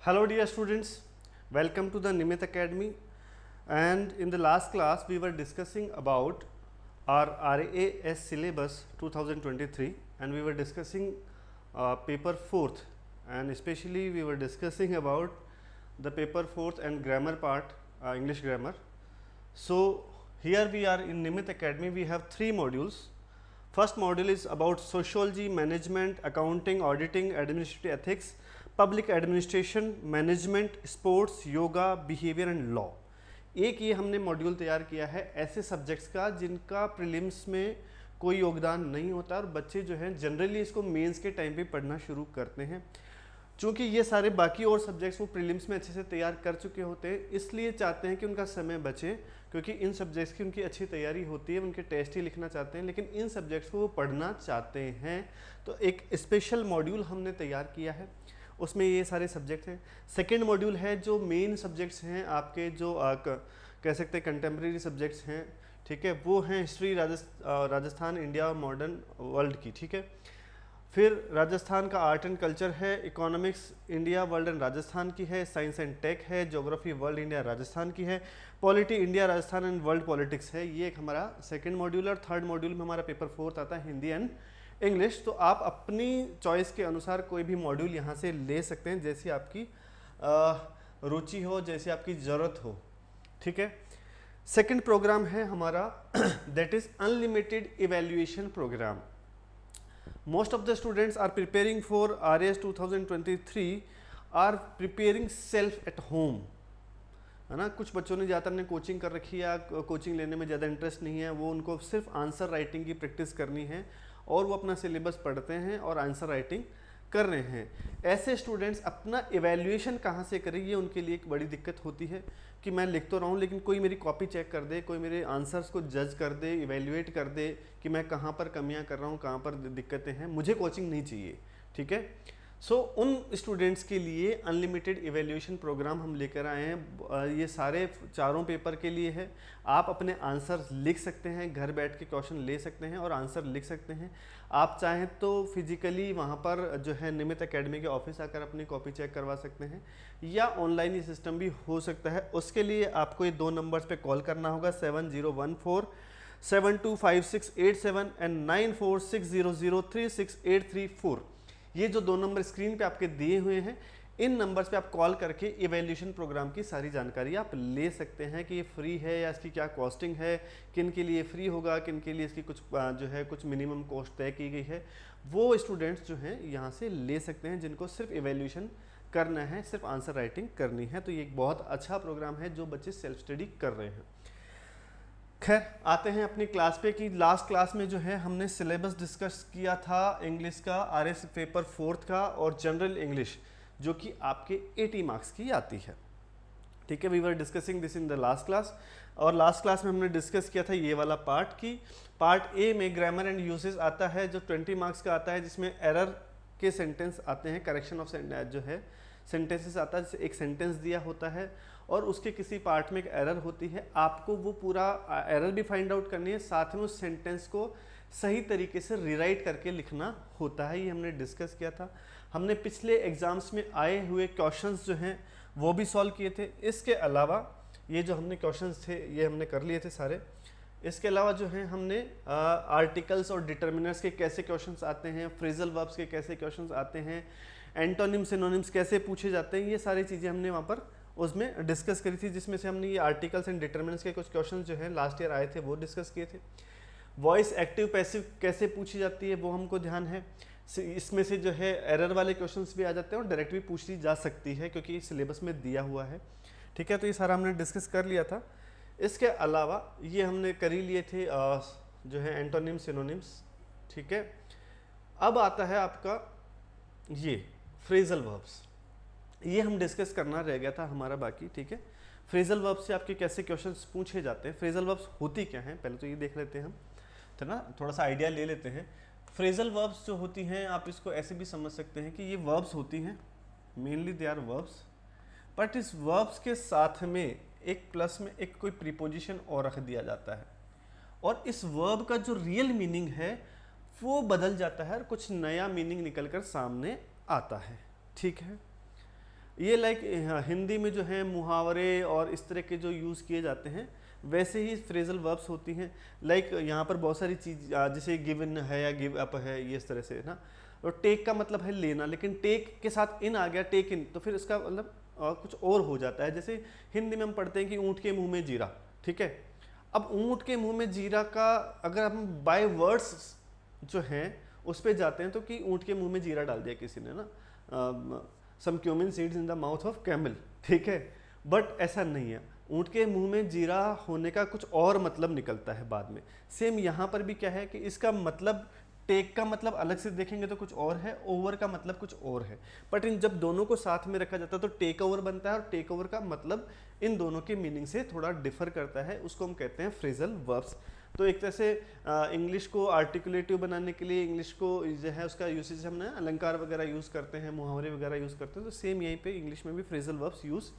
Hello dear students, welcome to the Nimit Academy, and in the last class we were discussing about our RAS syllabus 2023 and we were discussing paper 4th, and especially we were discussing about the paper 4th and grammar part, English grammar. So here we are in Nimit Academy, we have 3 modules. First module is about sociology, management, accounting, auditing, administrative ethics, public administration, management, sports, yoga, behaviour and law. एक ये हमने module तैयार किया है ऐसे subjects का जिनका prelims में कोई योगदान नहीं होता और बच्चे जो हैं जनरली इसको मेंस के टाइम पे पढ़ना शुरू करते हैं। चूँकि ये सारे बाकी और सब्जेक्ट्स वो प्रीलिम्स में अच्छे से तैयार कर चुके होते हैं, इसलिए चाहते हैं कि उनका समय बचे, क्योंकि इन सब्जेक्ट्स की उनकी अच्छी तैयारी होती है, उनके टेस्ट ही लिखना चाहते हैं, लेकिन इन सब्जेक्ट्स को वो पढ़ना चाहते हैं। तो एक स्पेशल मॉड्यूल हमने तैयार किया है, उसमें ये सारे सब्जेक्ट हैं। सेकेंड मॉड्यूल है जो मेन सब्जेक्ट्स हैं आपके, जो कह सकते हैं कंटेम्प्रेरी सब्जेक्ट्स हैं, ठीक है, वो हैं हिस्ट्री, राजस्थान, इंडिया और मॉडर्न वर्ल्ड की, ठीक है। फिर राजस्थान का आर्ट एंड कल्चर है, economics India, world and Rajasthan की है, साइंस एंड टेक है, ज्योग्राफी वर्ल्ड, इंडिया, राजस्थान की है, polity India, Rajasthan and world politics है। ये एक हमारा सेकेंड मॉड्यूल है। और थर्ड मॉड्यूल में हमारा पेपर 4 आता है हिंदी एंड इंग्लिश। तो आप अपनी चॉइस के अनुसार कोई भी मॉड्यूल यहाँ से ले सकते हैं, जैसी आपकी रुचि हो, जैसी आपकी ज़रूरत हो, ठीक है। सेकंड प्रोग्राम है हमारा that is unlimited evaluation program. Most of the students are preparing for RAS 2023 are preparing self at home, है ना। कुछ बच्चों ने ज़्यादातर ने कोचिंग कर रखी है या कोचिंग लेने में ज़्यादा इंटरेस्ट नहीं है, वो उनको सिर्फ आंसर राइटिंग की प्रैक्टिस करनी है और वो अपना सिलेबस पढ़ते हैं और आंसर राइटिंग कर रहे हैं। ऐसे स्टूडेंट्स अपना इवैल्यूएशन कहाँ से करें, ये उनके लिए एक बड़ी दिक्कत होती है कि मैं लिख तो रहा हूँ लेकिन कोई मेरी कॉपी चेक कर दे, कोई मेरे आंसर्स को जज कर दे, इवैल्यूएट कर दे कि मैं कहाँ पर कमियाँ कर रहा हूँ, कहाँ पर दिक्कतें हैं, मुझे कोचिंग नहीं चाहिए, ठीक है। सो उन स्टूडेंट्स के लिए अनलिमिटेड इवैल्यूएशन प्रोग्राम हम लेकर आए हैं। ये सारे चारों पेपर के लिए है। आप अपने आंसर लिख सकते हैं, घर बैठ के क्वेश्चन ले सकते हैं और आंसर लिख सकते हैं। आप चाहें तो फिजिकली वहाँ पर जो है निमित एकेडमी के ऑफिस आकर अपनी कॉपी चेक करवा सकते हैं, या ऑनलाइन ये सिस्टम भी हो सकता है। उसके लिए आपको ये 2 नंबर्स पे कॉल करना होगा, 7014 725687 एंड 9460036834। ये जो 2 नंबर स्क्रीन पे आपके दिए हुए हैं, इन नंबर्स पे आप कॉल करके इवैल्यूएशन प्रोग्राम की सारी जानकारी आप ले सकते हैं कि ये फ्री है या इसकी क्या कॉस्टिंग है, किन के लिए फ्री होगा, किन के लिए इसकी कुछ जो है कुछ मिनिमम कॉस्ट तय की गई है। वो स्टूडेंट्स जो हैं यहाँ से ले सकते हैं जिनको सिर्फ इवैल्यूएशन करना है, सिर्फ आंसर राइटिंग करनी है। तो ये एक बहुत अच्छा प्रोग्राम है जो बच्चे सेल्फ स्टडी कर रहे हैं। खैर, आते हैं अपनी क्लास पे कि लास्ट क्लास में जो है हमने सिलेबस डिस्कस किया था इंग्लिश का, RAS पेपर 4th का और जनरल इंग्लिश, जो कि आपके 80 मार्क्स की आती है, ठीक है। We were discussing this in the last class. और लास्ट क्लास में हमने डिस्कस किया था ये वाला पार्ट की पार्ट ए में ग्रामर एंड यूसेज आता है जो 20 मार्क्स का आता है, जिसमें एरर के सेंटेंस आते हैं, करेक्शन ऑफ जो है सेंटेंसेस आता है। जैसे एक सेंटेंस दिया होता है और उसके किसी पार्ट में एक एरर होती है, आपको वो पूरा एरर भी फाइंड आउट करनी है, साथ में उस सेंटेंस को सही तरीके से रीराइट करके लिखना होता है। ये हमने डिस्कस किया था। हमने पिछले एग्जाम्स में आए हुए क्वेश्चंस जो हैं वो भी सॉल्व किए थे। इसके अलावा ये जो हमने क्वेश्चंस थे ये हमने कर लिए थे सारे। इसके अलावा जो है हमने आर्टिकल्स और डिटर्मिनर्स के कैसे क्वेश्चंस आते हैं, फ्रेजल वर्ब्स के कैसे क्वेश्चंस आते हैं, एंटोनिम सिनोनिम्स कैसे पूछे जाते हैं, ये सारी चीज़ें हमने वहाँ पर उसमें डिस्कस करी थी, जिसमें से हमने ये आर्टिकल्स एंड डिटर्मिनेंट्स के कुछ क्वेश्चंस जो हैं लास्ट ईयर आए थे वो डिस्कस किए थे। वॉइस एक्टिव पैसिव कैसे पूछी जाती है वो हमको ध्यान है। इसमें से जो है एरर वाले क्वेश्चंस भी आ जाते हैं और डायरेक्ट भी पूछ ली जा सकती है क्योंकि सिलेबस में दिया हुआ है, ठीक है। तो ये सारा हमने डिस्कस कर लिया था। इसके अलावा ये हमने कर ही लिए थे जो है एंटोनिम सिनोनिम्स, ठीक है। अब आता है आपका ये फ्रेजल वर्ब्स, ये हम डिस्कस करना रह गया था हमारा बाकी, ठीक है। फ्रेजल वर्ब्स से आपके कैसे क्वेश्चंस पूछे जाते हैं, फ्रेजल वर्ब्स होती क्या हैं, पहले तो ये देख लेते हैं हम, तो ना थोड़ा सा आइडिया ले लेते हैं। फ्रेजल वर्ब्स जो होती हैं आप इसको ऐसे भी समझ सकते हैं कि ये वर्ब्स होती हैं, mainly they are verbs, but इस वर्ब्स के साथ में एक प्लस में एक कोई प्रीपोजिशन और रख दिया जाता है और इस वर्ब का जो रियल मीनिंग है वो बदल जाता है और कुछ नया मीनिंग निकल कर सामने आता है, ठीक है। ये लाइक हिंदी में जो है मुहावरे और इस तरह के जो यूज़ किए जाते हैं वैसे ही फ्रेजल वर्ब्स होती हैं। लाइक यहाँ पर बहुत सारी चीज़ जैसे गिवन है या गिव अप है, ये इस तरह से ना। और टेक का मतलब है लेना, लेकिन टेक के साथ इन आ गया, टेक इन, तो फिर इसका मतलब कुछ और हो जाता है। जैसे हिंदी में हम पढ़ते हैं कि ऊँट के मुँह में जीरा, ठीक है। अब ऊँट के मुँह में जीरा का अगर हम बाय वर्ड्स जो हैं उस पर जाते हैं तो कि ऊँट के मुँह में जीरा डाल दिया किसी ने ना, some cumin seeds in the mouth of camel, ठीक है। बट ऐसा नहीं है, ऊँट के मुंह में जीरा होने का कुछ और मतलब निकलता है बाद में। सेम यहाँ पर भी क्या है कि इसका मतलब टेक का मतलब अलग से देखेंगे तो कुछ और है, ओवर का मतलब कुछ और है। बट इन जब दोनों को साथ में रखा जाता है तो टेक ओवर बनता है, और टेक ओवर का मतलब इन दोनों के मीनिंग से थोड़ा डिफर करता है, उसको हम कहते हैं फ्रेजल वर्ब्स। तो एक तरह से इंग्लिश को आर्टिकुलेटिव बनाने के लिए इंग्लिश को जो है उसका यूसेज हम ना अलंकार वगैरह यूज़ करते हैं, मुहावरे वगैरह यूज़ करते हैं, तो सेम यहीं पे इंग्लिश में भी फ्रेजल वर्ब्स यूज़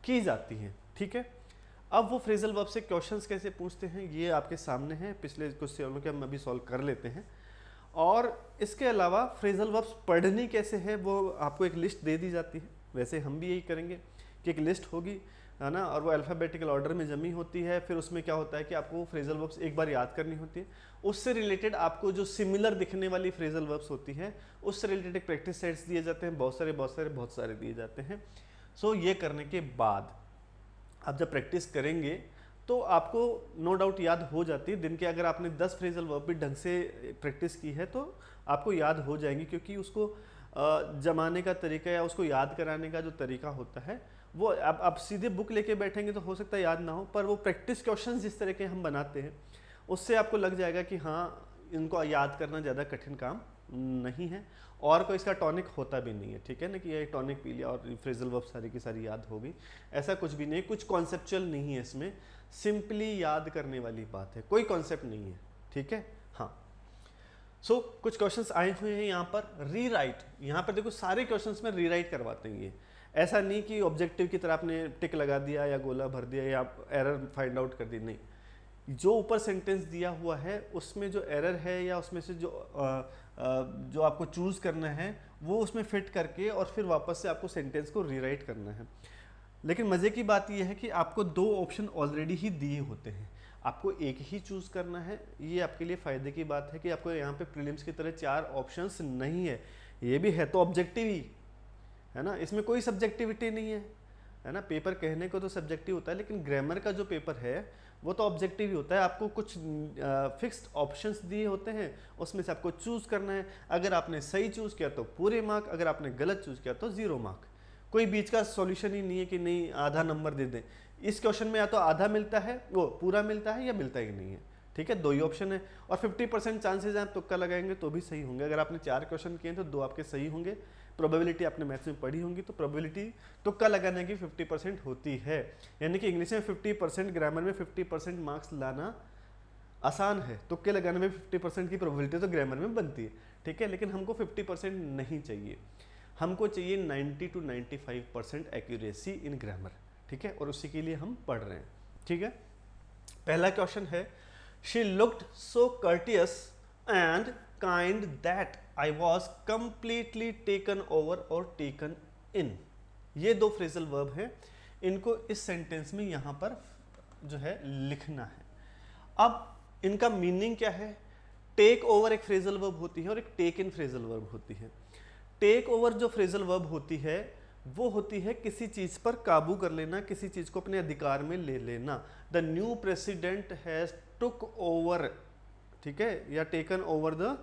की जाती हैं, ठीक है। अब वो फ्रेजल वर्ब से क्वेश्चंस कैसे पूछते हैं ये आपके सामने है, पिछले कुछ सवालों के हम अभी सॉल्व कर लेते हैं। और इसके अलावा फ्रेजल वर्ब्स पढ़नी कैसे है वो आपको एक लिस्ट दे दी जाती है। वैसे हम भी यही करेंगे कि एक लिस्ट होगी, है ना, और वो अल्फ़ाबेटिकल ऑर्डर में जमी होती है। फिर उसमें क्या होता है कि आपको फ्रेजल वर्ब्स एक बार याद करनी होती है, उससे रिलेटेड आपको जो सिमिलर दिखने वाली फ्रेजल वर्ब्स होती है उससे रिलेटेड प्रैक्टिस सेट्स दिए जाते हैं, बहुत सारे दिए जाते हैं। सो ये करने के बाद आप जब प्रैक्टिस करेंगे तो आपको नो डाउट याद हो जाती है। दिन के अगर आपने 10 फ्रेजल वर्ब भी ढंग से प्रैक्टिस की है तो आपको याद हो जाएंगी, क्योंकि उसको जमाने का तरीका या उसको याद कराने का जो तरीका होता है वो आप सीधे बुक लेके बैठेंगे तो हो सकता है याद ना हो, पर वो प्रैक्टिस क्वेश्चंस जिस तरह के हम बनाते हैं उससे आपको लग जाएगा कि हाँ इनको याद करना ज़्यादा कठिन काम नहीं है, और कोई इसका टॉनिक होता भी नहीं है, ठीक है ना, कि ये टॉनिक पी लिया और फ्रेजल वर्ब सारी की सारी याद हो गई, ऐसा कुछ भी नहीं है। कुछ कॉन्सेप्चुअल नहीं है इसमें, सिंपली याद करने वाली बात है, कोई कॉन्सेप्ट नहीं है, ठीक है। हाँ, सो कुछ क्वेश्चंस आए हुए हैं यहाँ पर। रीराइट, यहाँ पर देखो सारे क्वेश्चंस में रीराइट करवाते हैं ये, ऐसा नहीं कि ऑब्जेक्टिव की तरह आपने टिक लगा दिया या गोला भर दिया या एरर फाइंड आउट कर दी, नहीं। जो ऊपर सेंटेंस दिया हुआ है उसमें जो एरर है या उसमें से जो आपको चूज़ करना है वो उसमें फिट करके और फिर वापस से आपको सेंटेंस को रीराइट करना है। लेकिन मज़े की बात यह है कि आपको 2 ऑप्शन ऑलरेडी ही दिए होते हैं, आपको एक ही चूज़ करना है। ये आपके लिए फ़ायदे की बात है कि आपको यहाँ पे प्रीलिम्स की तरह 4 ऑप्शंस नहीं है, ये भी है तो ऑब्जेक्टिव ही है ना, इसमें कोई सब्जेक्टिविटी नहीं है ना। पेपर कहने को तो सब्जेक्टिव होता है, लेकिन ग्रामर का जो पेपर है वो तो ऑब्जेक्टिव ही होता है। आपको कुछ फिक्स्ड ऑप्शंस दिए होते हैं, उसमें से आपको चूज़ करना है। अगर आपने सही चूज़ किया तो पूरे मार्क, अगर आपने गलत चूज़ किया तो 0 मार्क। कोई बीच का सॉल्यूशन ही नहीं है कि नहीं आधा नंबर दे दें। इस क्वेश्चन में या तो आधा मिलता है, वो पूरा मिलता है, या मिलता ही नहीं है, ठीक है। 2 ही ऑप्शन है और 50% चांसेज हैं आप तुक्का लगाएंगे तो भी सही होंगे। अगर आपने 4 क्वेश्चन किए तो 2 आपके सही होंगे। प्रोबेबिलिटी आपने मैथ्स में पढ़ी होंगी, तो प्रोबेबिलिटी तुक्का लगाने की 50% होती है, यानी कि इंग्लिश में 50%, ग्रामर में 50% मार्क्स लाना आसान है। तुक्के लगाने में 50% की प्रोबेबिलिटी तो ग्रामर में बनती है, ठीक है। लेकिन हमको 50% नहीं चाहिए, हमको चाहिए 90 to 95% एक्यूरेसी इन ग्रामर, ठीक है। और उसी के लिए हम पढ़ रहे हैं, ठीक है। पहला क्वेश्चन है, she looked so courteous and kind that I was completely taken over और टेकन इन। ये 2 फ्रेजल वर्ब हैं, इनको इस सेंटेंस में यहाँ पर जो है लिखना है। अब इनका मीनिंग क्या है? टेक ओवर एक फ्रेजल वर्ब होती है और एक टेक इन फ्रेजल वर्ब होती है। टेक ओवर जो फ्रेजल वर्ब होती है वो होती है किसी चीज पर काबू कर लेना, किसी चीज को अपने अधिकार में ले लेना। The new president has took over, ठीक है, या टेकन ओवर द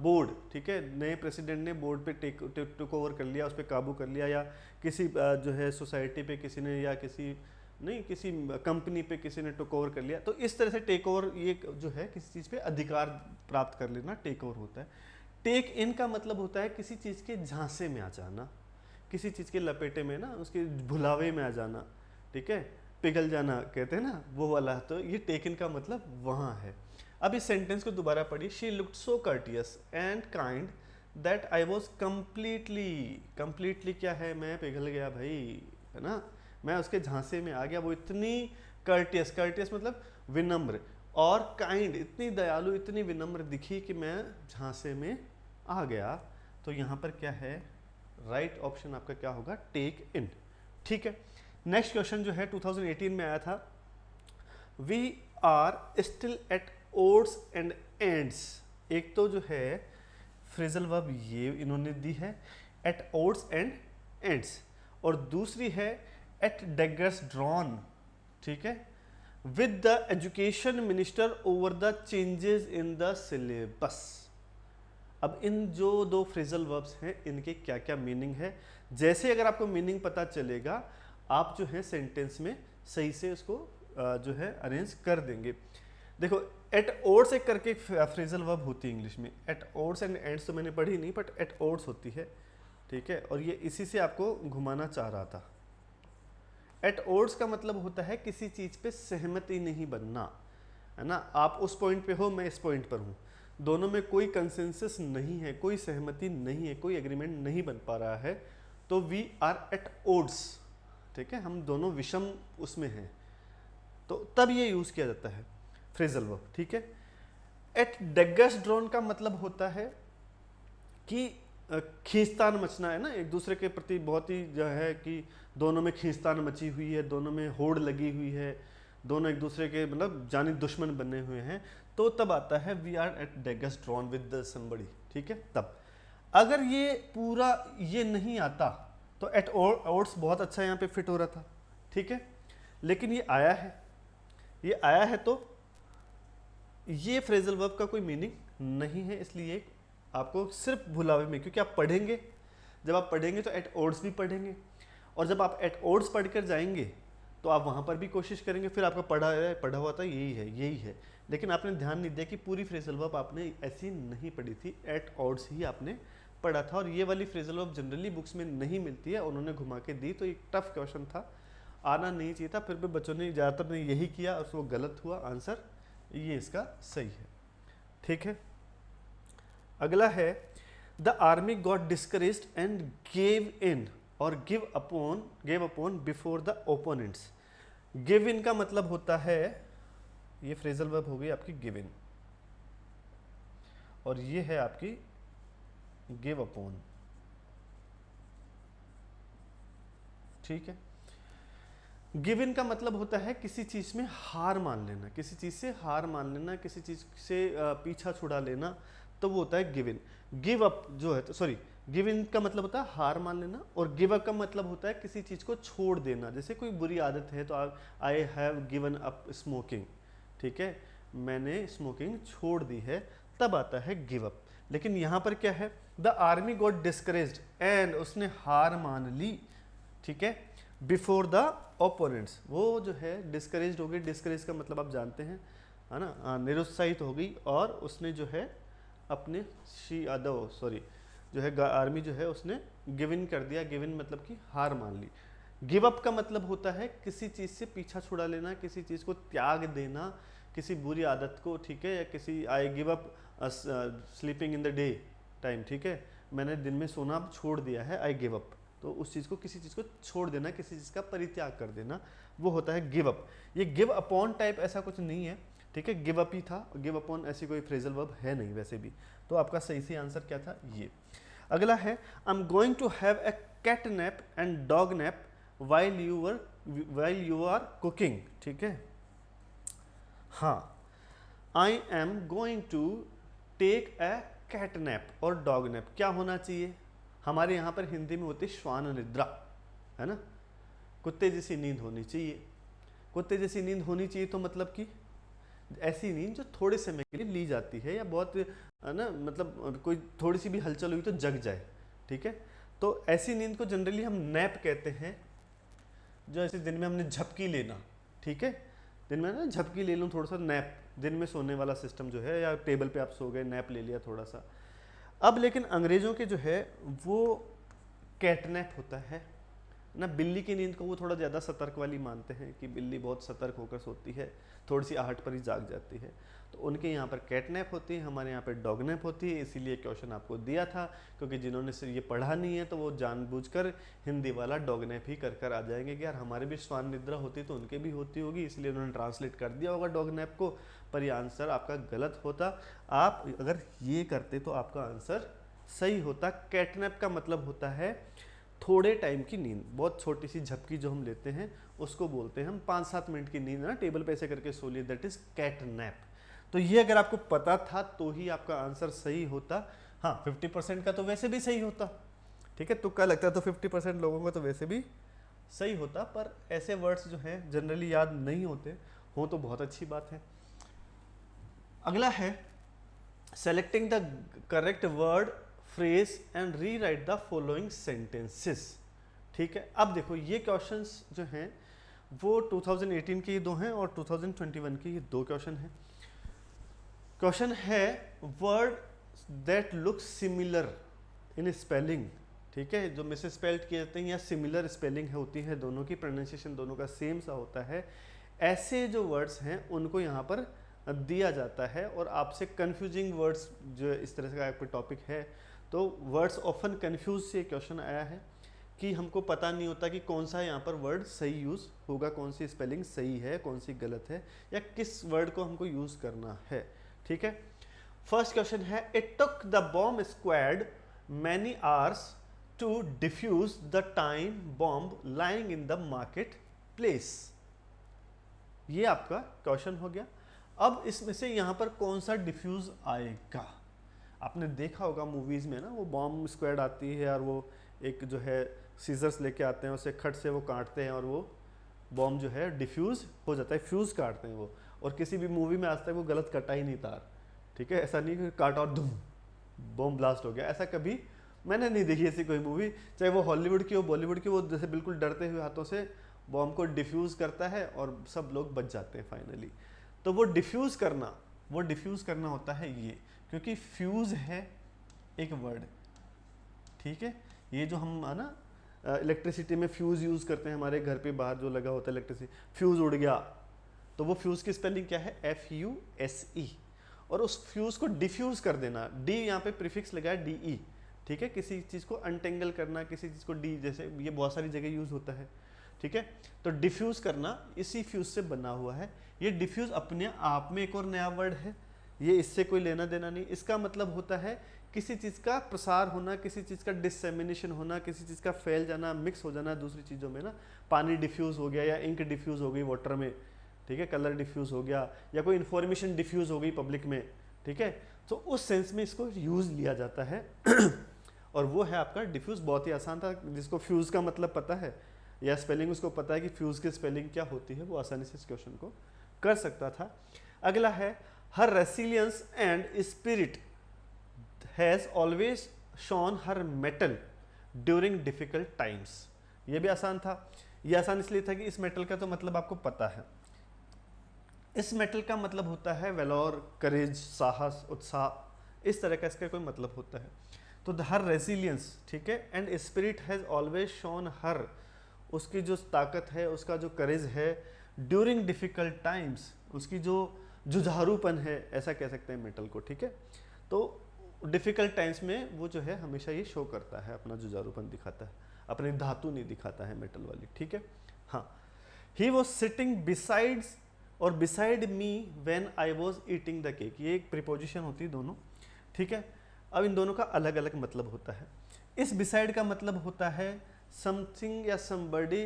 बोर्ड, ठीक है। नए प्रेसिडेंट ने बोर्ड पे टेक ओवर कर लिया, उस पर काबू कर लिया, या किसी जो है सोसाइटी पे किसी ने, या किसी कंपनी पे किसी ने टेक ओवर कर लिया। तो इस तरह से टेक ओवर ये जो है किसी चीज़ पे अधिकार प्राप्त कर लेना टेक ओवर होता है। टेक इन का मतलब होता है किसी चीज़ के झांसे में आ जाना, किसी चीज़ के लपेटे में ना, उसके भुलावे में आ जाना, ठीक है, पिघल जाना कहते हैं ना, वो वाला। तो ये टेक इन का मतलब वहाँ है। अब इस सेंटेंस को दोबारा पढ़िए। She looked so courteous and kind that I was completely क्या है, मैं पिघल गया भाई, है ना, मैं उसके झांसे में आ गया। वो इतनी कर्टियस मतलब विनम्र, और काइंड इतनी दयालु, इतनी विनम्र दिखी कि मैं झांसे में आ गया। तो यहाँ पर क्या है, राइट ऑप्शन आपका क्या होगा, टेक इन। ठीक है, नेक्स्ट क्वेश्चन जो है 2018 में आया था, we are still at odds and ends. एक तो जो है फ्रेजल वर्ब ये इन्होंने दी है, एट ओड्स एंड एंड्स, और दूसरी है एट डेगर्स ड्रॉन। ठीक है, with the education minister over the changes in the syllabus. अब इन जो दो फ्रेजल वर्ब्स हैं इनके क्या क्या मीनिंग है, जैसे अगर आपको मीनिंग पता चलेगा आप जो है सेंटेंस में सही से उसको जो है अरेंज कर देंगे। देखो, एट ओड्स एक करके फ्रेजल वर्ब होती है इंग्लिश में, एट ओड्स एंड एंड्स तो मैंने पढ़ी नहीं, बट एट ओड्स होती है। ठीक है, और ये इसी से आपको घुमाना चाह रहा था। एट ओड्स का मतलब होता है किसी चीज पे सहमति नहीं बनना, है ना। आप उस पॉइंट पे हो, मैं इस पॉइंट पर हूँ, दोनों में कोई कंसेंसस नहीं है, कोई सहमति नहीं है, कोई एग्रीमेंट नहीं बन पा रहा है, तो वी आर एट ओड्स। ठीक है, हम दोनों विषम उसमें हैं, तो तब ये यूज किया जाता है फ्रेजल वर्ब। ठीक है, एट डेगर्स ड्रॉन का मतलब होता है कि खींचतान मचना, है ना, एक दूसरे के प्रति बहुत ही जो है कि दोनों में खींचतान मची हुई है, दोनों में होड़ लगी हुई है, दोनों एक दूसरे के मतलब जानी दुश्मन बने हुए हैं, तो तब आता है we are at daggers drawn with somebody. ठीक है, तब अगर ये पूरा ये नहीं आता तो एट ओड्स बहुत अच्छा यहाँ पे फिट हो रहा था। ठीक है, लेकिन ये आया है, ये आया है, तो ये फ्रेजल वर्ब का कोई मीनिंग नहीं है, इसलिए आपको सिर्फ भुलावे में, क्योंकि आप पढ़ेंगे, जब आप पढ़ेंगे तो एट ओड्स भी पढ़ेंगे, और जब आप एट ओड्स पढ़ कर जाएंगे तो आप वहाँ पर भी कोशिश करेंगे, फिर आपका पढ़ा हुआ था यही है, लेकिन आपने ध्यान नहीं दिया कि पूरी फ्रेजल वर्ब आपने ऐसी नहीं पढ़ी थी, एट ओड्स ही आपने पढ़ा था। और ये वाली फ्रेजल वर्ब जनरली बुक्स में नहीं मिलती है, उन्होंने घुमा के दी, तो एक टफ क्वेश्चन था, आना नहीं चाहिए था, फिर भी बच्चों ने ज़्यादातर ने यही किया और वो गलत हुआ, आंसर ये इसका सही है। ठीक है, अगला है the army got discouraged and gave in और give upon before the opponents. Give in का मतलब होता है, ये फ्रेजल वर्ब हो गई आपकी गिव इन, और ये है आपकी गिव अपॉन। ठीक है, गिव इन का मतलब होता है किसी चीज में हार मान लेना, किसी चीज से हार मान लेना, किसी चीज से पीछा छुड़ा लेना, तो वो होता है गिव इन। गिव अप जो है, तो सॉरी, गिव इन का मतलब होता है हार मान लेना, और गिव अप का मतलब होता है किसी चीज को छोड़ देना। जैसे कोई बुरी आदत है तो I have given up smoking. ठीक है, मैंने स्मोकिंग छोड़ दी है, तब आता है गिव अप। लेकिन यहाँ पर क्या है, the army got discouraged and उसने हार मान ली। ठीक है, बिफोर द ओपोनेंट्स, वो जो है डिस्करेज्ड हो गई, डिस्करेज का मतलब आप जानते हैं, है ना, निरुत्साहित हो गई, और उसने जो है अपने जो है आर्मी जो है उसने गिव इन कर दिया। गिव इन मतलब कि हार मान ली। गिव अप का मतलब होता है किसी चीज़ से पीछा छुड़ा लेना, किसी चीज़ को त्याग देना, किसी बुरी आदत को। ठीक है, या किसी I give up sleeping in the day time. ठीक है, मैंने दिन में सोना छोड़ दिया है, आई गिव अप, तो उस चीज़ को, किसी चीज़ को छोड़ देना, किसी चीज़ का परित्याग कर देना, वो होता है गिव अप। ये गिव अपॉन टाइप ऐसा कुछ नहीं है। ठीक है, गिव अप ही था, गिव अपॉन ऐसी कोई फ्रेजल वर्ब है नहीं वैसे भी। तो आपका सही से आंसर क्या था, ये। अगला है I am going to have a cat nap and dog nap while you are cooking. ठीक है, हाँ, I am going to take a cat nap और डॉग नैप। क्या होना चाहिए, हमारे यहाँ पर हिंदी में होती है श्वान निद्रा, है ना, कुत्ते जैसी नींद होनी चाहिए। कुत्ते जैसी नींद होनी चाहिए तो मतलब कि ऐसी नींद जो थोड़े समय के लिए ली जाती है, या बहुत, है ना, मतलब कोई थोड़ी सी भी हलचल हुई तो जग जाए। ठीक है, तो ऐसी नींद को जनरली हम नैप कहते हैं, जो ऐसे दिन में हमने झपकी लेना। ठीक है, दिन में ना झपकी ले लूँ थोड़ा सा, नैप, दिन में सोने वाला सिस्टम जो है, या टेबल पे आप सो गए, नैप ले लिया थोड़ा सा। अब लेकिन अंग्रेजों के जो है वो कैटनैप होता है ना, बिल्ली की नींद को वो थोड़ा ज़्यादा सतर्क वाली मानते हैं कि बिल्ली बहुत सतर्क होकर सोती है, थोड़ी सी आहट पर ही जाग जाती है, तो उनके यहाँ पर कैटनैप होती है, हमारे यहाँ पर डॉगनैप होती है। इसीलिए क्वेश्चन आपको दिया था, क्योंकि जिन्होंने सिर्फ ये पढ़ा नहीं है तो वो जानबूझकर हिंदी वाला डॉगनैप ही कर आ जाएंगे कि यार हमारे भी श्वान निद्रा होती तो उनके भी होती होगी, इसलिए उन्होंने ट्रांसलेट कर दिया होगा डॉगनैप को, पर ये आंसर आपका गलत होता। आप अगर ये करते तो आपका आंसर सही होता। कैटनैप का मतलब होता है थोड़े टाइम की नींद, बहुत छोटी सी झपकी जो हम लेते हैं उसको बोलते हैं हम 5-7 मिनट की नींद ना, टेबल पे ऐसे करके सो लिए, दैट इज कैटनैप। तो ये अगर आपको पता था तो ही आपका आंसर सही होता। हाँ 50% का तो वैसे भी सही होता, ठीक है, तुक्का लगता तो 50% लोगों को तो वैसे भी सही होता, पर ऐसे वर्ड्स जो हैं जनरली याद नहीं होते, हो तो बहुत अच्छी बात है। अगला है selecting the correct word phrase and re right the following sentences. ठीक है, अब देखो ये क्वेश्चंस जो हैं वो 2018 के ये दो हैं और 2021 के ये दो क्वेश्चन हैं। क्वेश्चन है word that look similar in spelling, ठीक है, जो मिस स्पेल्ड किए जाते हैं या सिमिलर स्पेलिंग होती है, दोनों की प्रोनाउंसिएशन दोनों का सेम सा होता है, ऐसे जो वर्ड्स हैं उनको यहाँ पर दिया जाता है। और आपसे कंफ्यूजिंग वर्ड्स जो इस तरह का आपका टॉपिक है, तो वर्ड्स ऑफन कंफ्यूज से क्वेश्चन आया है कि हमको पता नहीं होता कि कौन सा यहाँ पर वर्ड सही यूज़ होगा, कौन सी स्पेलिंग सही है, कौन सी गलत है, या किस वर्ड को हमको यूज़ करना है। ठीक है, फर्स्ट क्वेश्चन है it took the bomb squad many hours to defuse the time bomb lying in the market place. ये आपका क्वेश्चन हो गया। अब इसमें से यहाँ पर कौन सा डिफ्यूज आएगा? आपने देखा होगा मूवीज़ में ना, वो बॉम्ब स्क्वाड आती है और वो एक जो है सीजर्स लेके आते हैं, उसे खट से वो काटते हैं और वो बॉम्ब जो है डिफ्यूज हो जाता है, फ्यूज़ काटते हैं वो। और किसी भी मूवी में आज तक वो गलत कटा ही नहीं तार, ठीक है, ऐसा नहीं कि काटा और धूम बॉम्ब ब्लास्ट हो गया, ऐसा कभी मैंने नहीं देखी ऐसी कोई मूवी, चाहे वो हॉलीवुड की हो बॉलीवुड की, वो जैसे बिल्कुल डरते हुए हाथों से बॉम्ब को डिफ्यूज़ करता है और सब लोग बच जाते हैं फाइनली। तो वो डिफ्यूज़ करना होता है ये, क्योंकि फ्यूज़ है एक वर्ड, ठीक है, ये जो हम है ना इलेक्ट्रिसिटी में फ्यूज़ यूज़ करते हैं, हमारे घर पे बाहर जो लगा होता है इलेक्ट्रिसिटी, फ्यूज़ उड़ गया, तो वो फ्यूज़ की स्पेलिंग क्या है? FUSE। और उस फ्यूज़ को डिफ्यूज़ कर देना, डी यहाँ पे प्रीफिक्स लगा है DE, ठीक है, किसी चीज़ को अनटेंगल करना, किसी चीज़ को डी, जैसे ये बहुत सारी जगह यूज़ होता है, ठीक है। तो डिफ्यूज़ करना इसी फ्यूज़ से बना हुआ है। ये डिफ्यूज़ अपने आप में एक और नया वर्ड है, ये इससे कोई लेना देना नहीं। इसका मतलब होता है किसी चीज़ का प्रसार होना, किसी चीज़ का डिसेमिनेशन होना, किसी चीज़ का फैल जाना, मिक्स हो जाना दूसरी चीज़ों में ना। पानी डिफ्यूज़ हो गया या इंक डिफ्यूज़ हो गई वाटर में, ठीक है, कलर डिफ्यूज़ हो गया, या कोई इन्फॉर्मेशन डिफ्यूज़ हो गई पब्लिक में, ठीक है, तो उस सेंस में इसको यूज़ लिया जाता है। और वो है आपका डिफ्यूज़। बहुत ही आसान था, जिसको फ्यूज़ का मतलब पता है या स्पेलिंग उसको पता है कि फ्यूज़ की स्पेलिंग क्या होती है, वो आसानी से इस क्वेश्चन को कर सकता था। अगला है her resilience and spirit has always shone her mettle during difficult times. ये भी आसान था। ये आसान इसलिए था कि इस मेटल का तो मतलब आपको पता है। इस मेटल का मतलब होता है वेलोर, करेज, साहस, उत्साह, इस तरह का इसका कोई मतलब होता है। तो हर रेसिलियंस, ठीक है, and spirit has always shone her, उसकी जो ताकत है, उसका जो करेज है, ड्यूरिंग डिफ़िकल्ट टाइम्स, उसकी जो जुझारूपन है, ऐसा कह सकते हैं मेटल को, ठीक है। तो डिफ़िकल्ट टाइम्स में वो जो है हमेशा ये शो करता है, अपना जुझारूपन दिखाता है, अपनी धातु नहीं दिखाता है मेटल वाली, ठीक है। हाँ, ही वॉज सिटिंग बिसाइड्स और beside me when I was eating the cake, ये एक प्रीपोजिशन होती है दोनों, ठीक है। अब इन दोनों का अलग अलग मतलब होता है। इस बिसाइड का मतलब होता है समथिंग या समबडी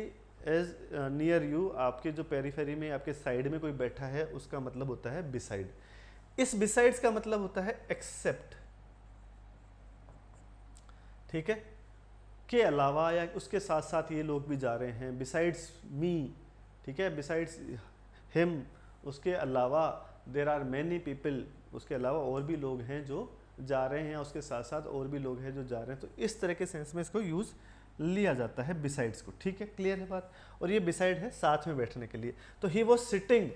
एज नियर यू, आपके जो पेरीफेरी में, आपके साइड में कोई बैठा है, उसका मतलब होता है बिसाइड। इस बिसाइड्स का मतलब होता है एक्सेप्ट, ठीक है, के अलावा या उसके साथ साथ ये लोग भी जा रहे हैं, बिसाइड्स मी, ठीक है, बिसाइड्स हिम, उसके अलावा देर आर मैनी पीपल, उसके अलावा और भी लोग हैं जो जा रहे हैं, उसके साथ साथ और भी लोग हैं जो जा रहे हैं। तो इस तरह के सेंस में इसको यूज़ लिया जाता है बिसाइड्स को, ठीक है, क्लियर है बात। और ये बिसाइड है साथ में बैठने के लिए। तो he was sitting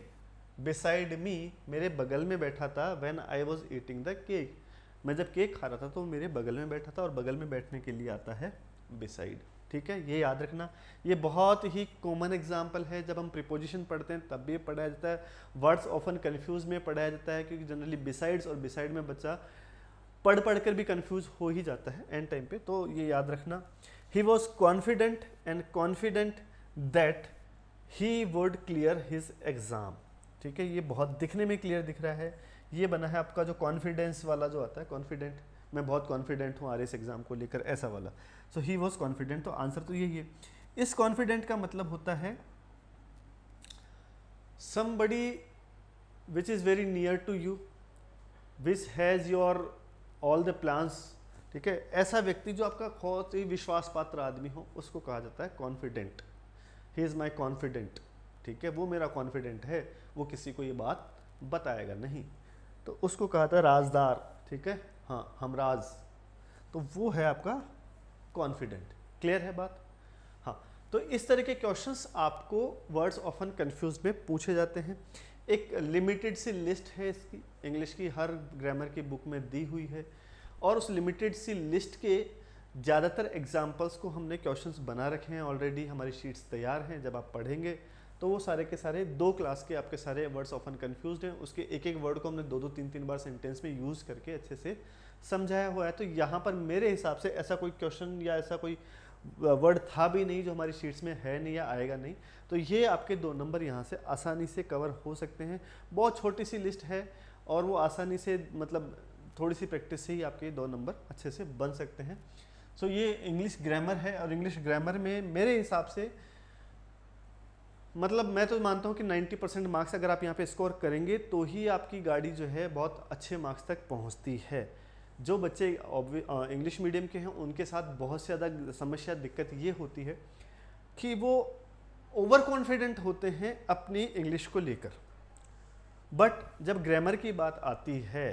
beside me, मेरे बगल में बैठा था, when I was eating the cake, मैं जब केक खा रहा था तो वो मेरे बगल में बैठा था, और बगल में बैठने के लिए आता है बिसाइड, ठीक है, ये याद रखना। ये बहुत ही कॉमन एग्जाम्पल है, जब हम प्रीपोजिशन पढ़ते हैं तब भी पढ़ाया जाता है, वर्ड्स ऑफन कन्फ्यूज में पढ़ाया जाता है, क्योंकि जनरली बिसाइड्स और बिसाइड में बच्चा पढ़ कर भी कंफ्यूज हो ही जाता है एंड टाइम पे, तो ये याद रखना। He was confident and confident that he would clear his exam, ठीक है, ये बहुत दिखने में क्लियर दिख रहा है। ये बना है आपका जो कॉन्फिडेंस वाला जो आता है, कॉन्फिडेंट मैं बहुत कॉन्फिडेंट हूँ आरएस एग्जाम को लेकर, ऐसा वाला। सो ही वॉज कॉन्फिडेंट, तो आंसर तो यही है। इस कॉन्फिडेंट का मतलब होता है somebody which is very near to you, which has your all the plans, ठीक है। ऐसा व्यक्ति जो आपका बहुत ही विश्वास पात्र आदमी हो, उसको कहा जाता है confident. He is my confident, ठीक है, वो मेरा कॉन्फिडेंट है, वो किसी को ये बात बताएगा नहीं, तो उसको कहा था राजदार, ठीक है, हाँ हमराज, तो वो है आपका कॉन्फिडेंट। क्लियर है बात? हाँ, तो इस तरह के क्वेश्चंस आपको वर्ड्स ऑफन कंफ्यूज में पूछे जाते हैं। एक लिमिटेड सी लिस्ट है इसकी, इंग्लिश की हर ग्रामर की बुक में दी हुई है, और उस लिमिटेड सी लिस्ट के ज़्यादातर एग्जाम्पल्स को हमने क्वेश्चंस बना रखे हैं ऑलरेडी, हमारी शीट्स तैयार हैं। जब आप पढ़ेंगे तो वो सारे के सारे 2 क्लास के आपके सारे वर्ड्स ऑफन कंफ्यूज्ड हैं, उसके एक एक वर्ड को हमने 2-2 3-3 बार सेंटेंस में यूज़ करके अच्छे से समझाया हुआ है। तो यहाँ पर मेरे हिसाब से ऐसा कोई क्वेश्चन या ऐसा कोई वर्ड था भी नहीं जो हमारी शीट्स में है नहीं या आएगा नहीं, तो ये आपके 2 नंबर यहाँ से आसानी से कवर हो सकते हैं। बहुत छोटी सी लिस्ट है और वो आसानी से, मतलब थोड़ी सी प्रैक्टिस से ही आपके 2 नंबर अच्छे से बन सकते हैं। सो ये इंग्लिश ग्रामर है, और इंग्लिश ग्रामर में मेरे हिसाब से, मतलब मैं तो मानता हूँ कि 90% मार्क्स अगर आप यहाँ पे स्कोर करेंगे तो ही आपकी गाड़ी जो है बहुत अच्छे मार्क्स तक पहुँचती है। जो बच्चे इंग्लिश मीडियम के हैं उनके साथ बहुत से ज़्यादा समस्या, दिक्कत ये होती है कि वो ओवर कॉन्फिडेंट होते हैं अपनी इंग्लिश को लेकर, बट जब ग्रामर की बात आती है,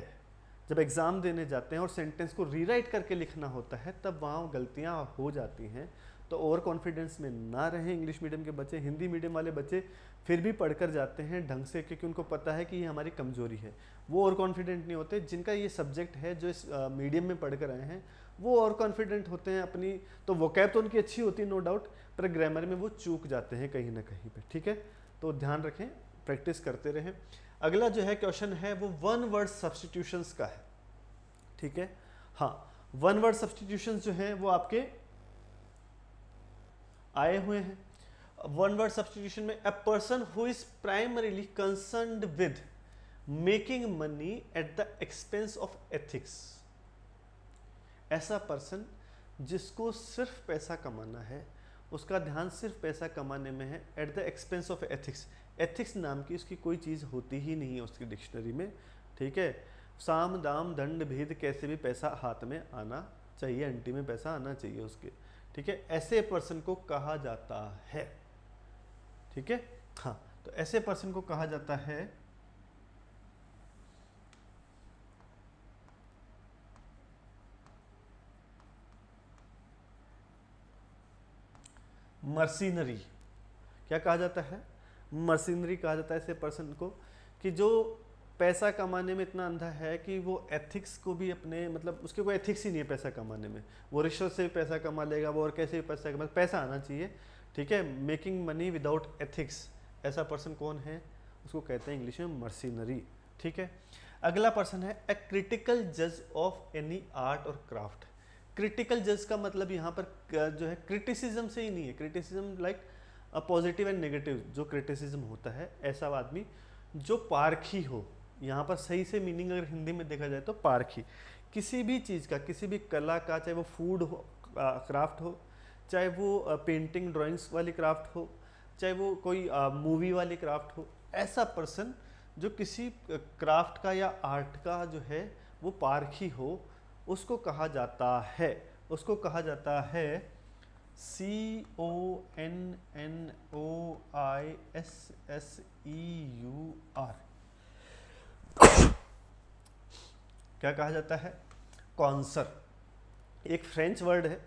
जब एग्ज़ाम देने जाते हैं और सेंटेंस को रीराइट करके लिखना होता है, तब वहाँ गलतियाँ हो जाती हैं। तो ओवर कॉन्फिडेंस में ना रहें इंग्लिश मीडियम के बच्चे। हिंदी मीडियम वाले बच्चे फिर भी पढ़कर जाते हैं ढंग से, क्योंकि उनको पता है कि ये हमारी कमजोरी है। वो ओवर कॉन्फिडेंट नहीं होते। जिनका ये सब्जेक्ट है, जो इस मीडियम में पढ़कर आए हैं, वो ओवर कॉन्फिडेंट होते हैं अपनी, तो वोकैब तो उनकी अच्छी होती है नो डाउट, पर ग्रामर में वो चूक जाते हैं कहीं ना कहीं पे, ठीक है। तो ध्यान रखें, प्रैक्टिस करते रहें। अगला जो है क्वेश्चन है वो 1 वर्ड सब्स्टिट्यूशंस का है, ठीक है। हाँ, 1 वर्ड सब्स्टिट्यूशंस जो हैं वो आपके आए हुए हैं। 1 वर्ड सब्स्टिट्यूशन में, a person who is primarily concerned with making money at the expense of ethics. ऐसा पर्सन जिसको सिर्फ पैसा कमाना है, उसका ध्यान सिर्फ पैसा कमाने में है, at the expense of ethics. Ethics नाम की उसकी कोई चीज़ होती ही नहीं है उसकी डिक्शनरी में, ठीक है। साम दाम दंड भेद, कैसे भी पैसा हाथ में आना चाहिए, अंटी में पैसा आना चाहिए उसके, ठीक है। ऐसे पर्सन को कहा जाता है, ठीक है। हाँ, तो ऐसे पर्सन को कहा जाता है मर्सिनरी। क्या कहा जाता है? मर्सिनरी कहा जाता है ऐसे पर्सन को कि जो पैसा कमाने में इतना अंधा है कि वो एथिक्स को भी अपने, मतलब उसके कोई एथिक्स ही नहीं है पैसा कमाने में। वो रिश्वत से भी पैसा कमा लेगा वो, और कैसे भी पैसा कमा, पैसा आना चाहिए, ठीक है। मेकिंग मनी विदाउट एथिक्स, ऐसा पर्सन कौन है? उसको कहते हैं इंग्लिश में मर्सिनरी, ठीक है। अगला पर्सन है ए क्रिटिकल जज ऑफ एनी आर्ट और क्राफ्ट। क्रिटिकल जज का मतलब यहाँ पर जो है क्रिटिसिज्म से ही नहीं है, criticism like positive and negative जो क्रिटिसिज्म होता है, ऐसा आदमी जो पारखी हो। यहाँ पर सही से मीनिंग अगर हिंदी में देखा जाए तो पारखी, किसी भी चीज़ का, किसी भी कला का, चाहे वो फूड हो, क्राफ्ट हो, चाहे वो पेंटिंग ड्राइंग्स वाली क्राफ्ट हो, चाहे वो कोई मूवी वाली क्राफ्ट हो, ऐसा पर्सन जो किसी क्राफ्ट का या आर्ट का जो है वो पारखी हो, उसको कहा जाता है, उसको कहा जाता है CONNOISSEUR। क्या कहा जाता है? कॉन्सर। एक फ्रेंच वर्ड है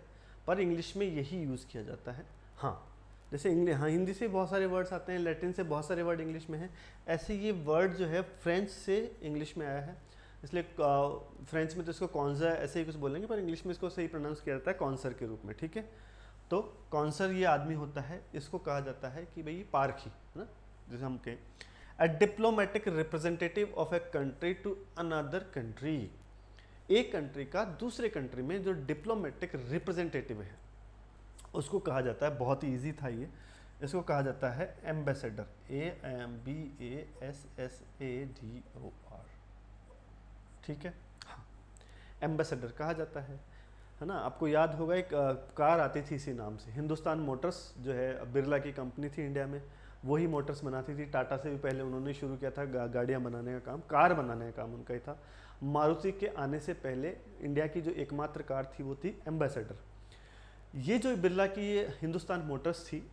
पर इंग्लिश में यही यूज़ किया जाता है। हाँ, जैसे इंग्लिश, हाँ हिंदी से बहुत सारे वर्ड्स आते हैं, लैटिन से बहुत सारे वर्ड इंग्लिश में हैं, ऐसे ये वर्ड जो है फ्रेंच से इंग्लिश में आया है, इसलिए फ्रेंच में तो इसको कॉन्सर ऐसे ही कुछ बोलेंगे, पर इंग्लिश में इसको सही प्रोनाउंस किया जाता है कॉन्सर के रूप में, ठीक है। तो कॉन्सर ये आदमी होता है, इसको कहा जाता है कि भाई पारखी है ना, जैसे हम कहें a diplomatic representative of a country to another country. एक कंट्री का दूसरे कंट्री में जो डिप्लोमेटिक रिप्रेजेंटेटिव है उसको कहा जाता है, बहुत ही ईजी था ये, इसको कहा जाता है एम्बेसडर, AMBASSADOR, ठीक है। हाँ, एम्बेसडर कहा जाता है ना। आपको याद होगा एक कार आती थी इसी नाम से, हिंदुस्तान मोटर्स जो है बिरला की कंपनी थी इंडिया में, वही मोटर्स बनाती थी। टाटा से भी पहले उन्होंने शुरू किया था गाड़ियाँ बनाने का काम, कार बनाने का काम उनका ही था। मारुति के आने से पहले इंडिया की जो एकमात्र कार थी वो थी एम्बेसडर। ये जो बिरला की ये हिंदुस्तान मोटर्स थी,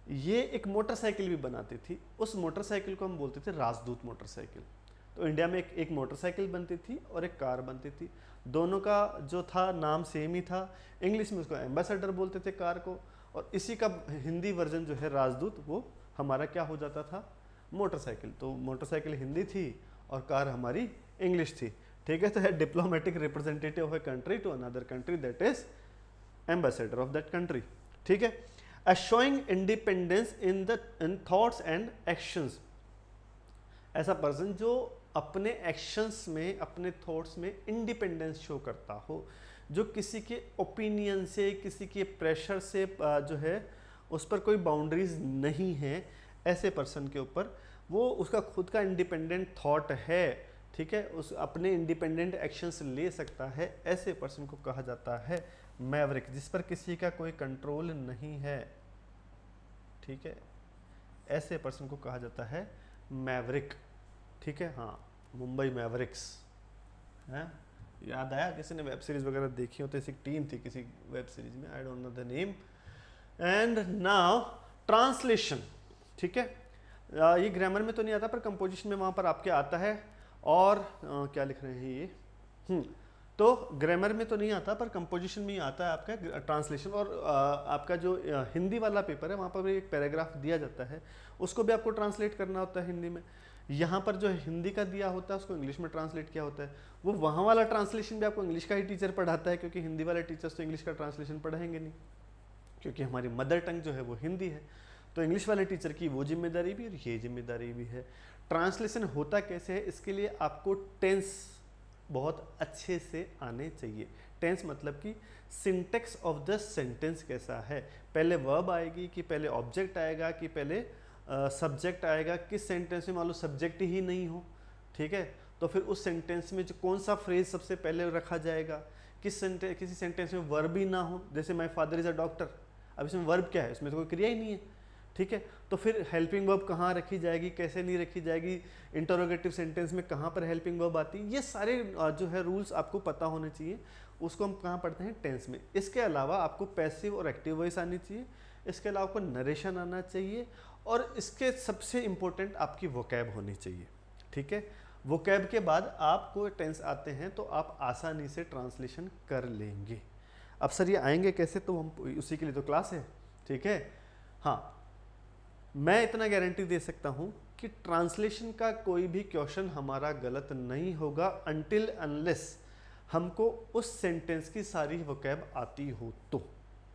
ये एक मोटरसाइकिल भी बनाती थी। उस मोटरसाइकिल को हम बोलते थे राजदूत मोटरसाइकिल। तो इंडिया में एक मोटरसाइकिल बनती थी और एक कार बनती थी, दोनों का जो था नाम सेम ही था। इंग्लिश में उसको एम्बेसडर बोलते थे कार को, और इसी का हिंदी वर्जन जो है राजदूत, वो हमारा क्या हो जाता था, मोटरसाइकिल। तो मोटरसाइकिल हिंदी थी और कार हमारी इंग्लिश थी, ठीक है। तो है diplomatic representative of a country to another country, that is ambassador of that country, ठीक है। as showing independence in thoughts and actions, ऐसा पर्सन जो अपने एक्शंस में, अपने थॉट्स में इंडिपेंडेंस शो करता हो, जो किसी के ओपिनियन से, किसी के प्रेशर से जो है उस पर कोई बाउंड्रीज नहीं है, ऐसे पर्सन के ऊपर वो उसका खुद का इंडिपेंडेंट थॉट है, ठीक है, उस अपने इंडिपेंडेंट एक्शंस ले सकता है, ऐसे पर्सन को कहा जाता है मैवरिक, जिस पर किसी का कोई कंट्रोल नहीं है, ठीक है। ऐसे पर्सन को कहा जाता है मैवरिक, ठीक है। हाँ, मुंबई मैवरिक्स है, याद आया? किसी ने वेब सीरीज वगैरह देखी हो तो ऐसी टीम थी किसी वेब सीरीज में, I don't know the name. And now translation, ठीक है। ये ग्रामर में तो नहीं आता पर कंपोजिशन में वहाँ पर आपके आता है। और क्या लिख रहे हैं ये, तो ग्रामर में तो नहीं आता पर कंपोजिशन में ही आता है आपका ट्रांसलेशन। और आपका जो हिंदी वाला पेपर है वहाँ पर भी एक पैराग्राफ दिया जाता है, उसको भी आपको ट्रांसलेट करना होता है हिंदी में। यहाँ पर जो हिंदी का दिया होता है उसको इंग्लिश में ट्रांसलेट किया होता है। वो वहाँ वाला ट्रांसलेशन भी आपको इंग्लिश का ही टीचर पढ़ाता है, क्योंकि हिंदी वाले टीचर्स तो इंग्लिश का ट्रांसलेशन पढ़ाएंगे नहीं, क्योंकि हमारी मदर टंग जो है वो हिंदी है। तो इंग्लिश वाले टीचर की वो जिम्मेदारी भी और ये जिम्मेदारी भी है। ट्रांसलेशन होता कैसे है, इसके लिए आपको टेंस बहुत अच्छे से आने चाहिए। टेंस मतलब कि सिंटेक्स ऑफ द सेंटेंस कैसा है, पहले वर्ब आएगी कि पहले ऑब्जेक्ट आएगा कि पहले सब्जेक्ट आएगा। किस सेंटेंस में मान लो सब्जेक्ट ही नहीं हो, ठीक है, तो फिर उस सेंटेंस में जो कौन सा फ्रेज सबसे पहले रखा जाएगा। किसी सेंटेंस में वर्ब ही ना हो, जैसे my father is a doctor, अब इसमें वर्ब क्या है, इसमें तो कोई क्रिया ही नहीं है, ठीक है। तो फिर हेल्पिंग वर्ब कहाँ रखी जाएगी, कैसे नहीं रखी जाएगी, इंटरोगेटिव सेंटेंस में कहाँ पर हेल्पिंग वर्ब आती है, ये सारे जो है रूल्स आपको पता होने चाहिए। उसको हम कहाँ पढ़ते हैं, टेंस में। इसके अलावा आपको पैसिव और एक्टिव वॉइस आनी चाहिए, इसके अलावा आपको नरेशन आना चाहिए, और इसके सबसे इम्पोर्टेंट आपकी वोकैब होनी चाहिए, ठीक है। वोकैब के बाद आपको टेंस आते हैं तो आप आसानी से ट्रांसलेशन कर लेंगे। अब सर ये आएंगे कैसे, तो हम उसी के लिए तो क्लास है, ठीक है। हाँ, मैं इतना गारंटी दे सकता हूँ कि ट्रांसलेशन का कोई भी क्वेश्चन हमारा गलत नहीं होगा अनटिल अनलेस हमको उस सेंटेंस की सारी वोकैब आती हो तो,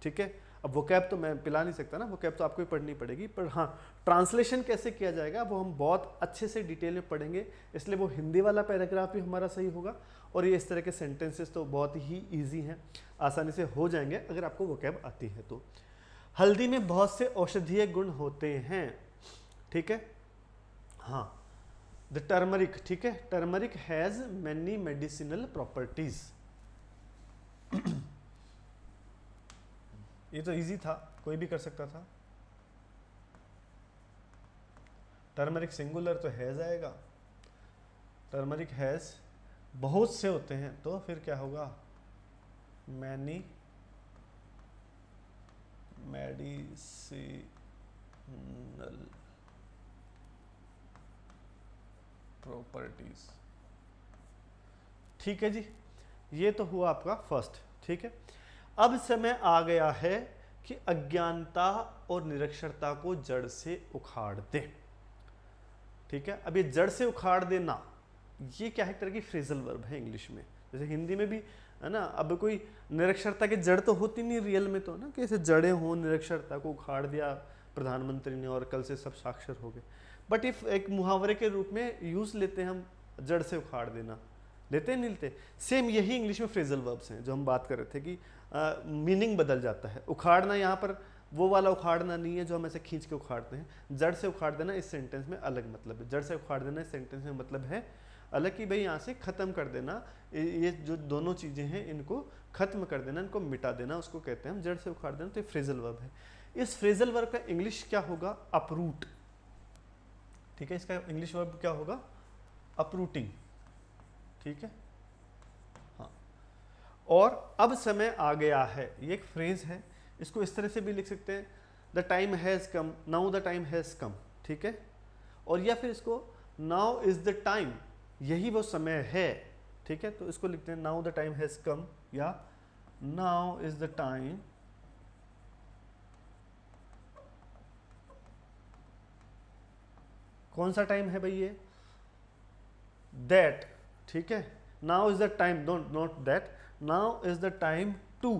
ठीक है। अब वोकैब तो मैं पिला नहीं सकता ना, वोकैब तो आपको ही पढ़नी पड़ेगी, पर हाँ ट्रांसलेशन कैसे किया जाएगा वो हम बहुत अच्छे से डिटेल में पढ़ेंगे। इसलिए वो हिंदी वाला पैराग्राफ भी हमारा सही होगा, और ये इस तरह के सेंटेंसेस तो बहुत ही ईजी हैं, आसानी से हो जाएंगे अगर आपको वोकैब आती है तो। हल्दी में बहुत से औषधीय गुण होते हैं, ठीक है। हाँ, द टर्मरिक, ठीक है, turmeric has many medicinal properties. ये तो इजी था, कोई भी कर सकता था। टर्मरिक सिंगुलर तो हैज आएगा, टर्मरिक हैज बहुत से होते हैं तो फिर क्या होगा, मैनी मेडिसिनल प्रॉपर्टीज, ठीक है जी। ये तो हुआ आपका फर्स्ट, ठीक है। अब समय आ गया है कि अज्ञानता और निरक्षरता को जड़ से उखाड़ दे, ठीक है। अब ये जड़ से उखाड़ देना, ये क्या है, एक तरह की फ्रेजल वर्ब है इंग्लिश में, जैसे हिंदी में भी है ना। अब कोई निरक्षरता की जड़ तो होती नहीं रियल में, तो ना कि ऐसे जड़ें हों, निरक्षरता को उखाड़ दिया प्रधानमंत्री ने और कल से सब साक्षर हो गए। बट इफ एक मुहावरे के रूप में यूज लेते हैं हम, जड़ से उखाड़ देना, लेते हैं नहीं लेते। सेम यही इंग्लिश में फ्रेजल वर्ब्स हैं जो हम बात कर रहे थे कि मीनिंग बदल जाता है। उखाड़ना यहाँ पर वो वाला उखाड़ना नहीं है जो हम ऐसे खींच के उखाड़ते हैं, जड़ से उखाड़ देना इस सेंटेंस में अलग मतलब है। जड़ से उखाड़ देना इस सेंटेंस में मतलब है हालांकि भाई यहाँ से ख़त्म कर देना, ये जो दोनों चीज़ें हैं इनको ख़त्म कर देना, इनको मिटा देना, उसको कहते हैं हम जड़ से उखाड़ देना। तो ये फ्रेजल वर्ब है। इस फ्रेजल वर्ब का इंग्लिश क्या होगा? अपरूट। ठीक है, इसका इंग्लिश वर्ब क्या होगा? अपरूटिंग। ठीक है, हाँ। और अब समय आ गया है, ये एक फ्रेज है, इसको इस तरह से भी लिख सकते हैं, the time has come, now the time has come. ठीक है, और या फिर इसको नाउ इज द टाइम, यही वो समय है। ठीक है, तो इसको लिखते हैं now the time has come या नाउ इज द टाइम कौन सा टाइम है भाई? ये दैट। ठीक है, now is the time, don't not that, now is the time to.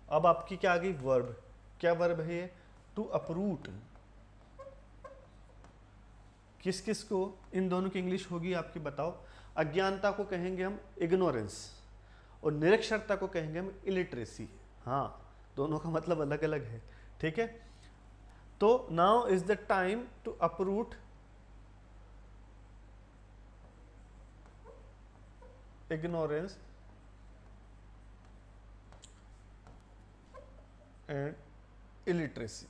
अब आपकी क्या आ गई? वर्ब। क्या वर्ब है ये? To uproot. किस किस को? इन दोनों की इंग्लिश होगी आपकी, बताओ। अज्ञानता को कहेंगे हम इग्नोरेंस और निरक्षरता को कहेंगे हम इलिटरेसी। हाँ, दोनों का मतलब अलग अलग है। ठीक है, तो now is the time to uproot ignorance and illiteracy।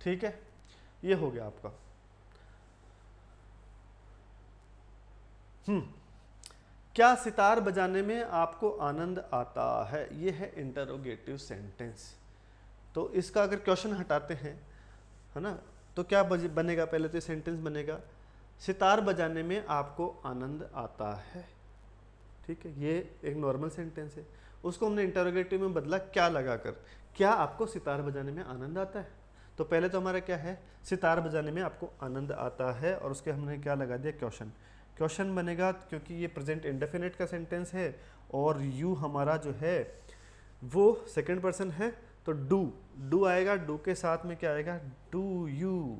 ठीक है, ये हो गया आपका। क्या सितार बजाने में आपको आनंद आता है? ये है इंटरोगेटिव सेंटेंस। तो इसका अगर क्वेश्चन हटाते हैं, है ना, तो क्या बनेगा? पहले तो सेंटेंस बनेगा सितार बजाने में आपको आनंद आता है। ठीक है, ये एक नॉर्मल सेंटेंस है, उसको हमने इंटरोगेटिव में बदला क्या लगाकर, क्या आपको सितार बजाने में आनंद आता है? तो पहले तो हमारा क्या है? सितार बजाने में आपको आनंद आता है, और उसके हमने क्या लगा दिया? क्वेश्चन। क्वेश्चन बनेगा क्योंकि ये प्रेजेंट इंडेफिनिट का सेंटेंस है और यू हमारा जो है वो सेकंड पर्सन है, तो डू आएगा, डू के साथ में क्या आएगा? Do you.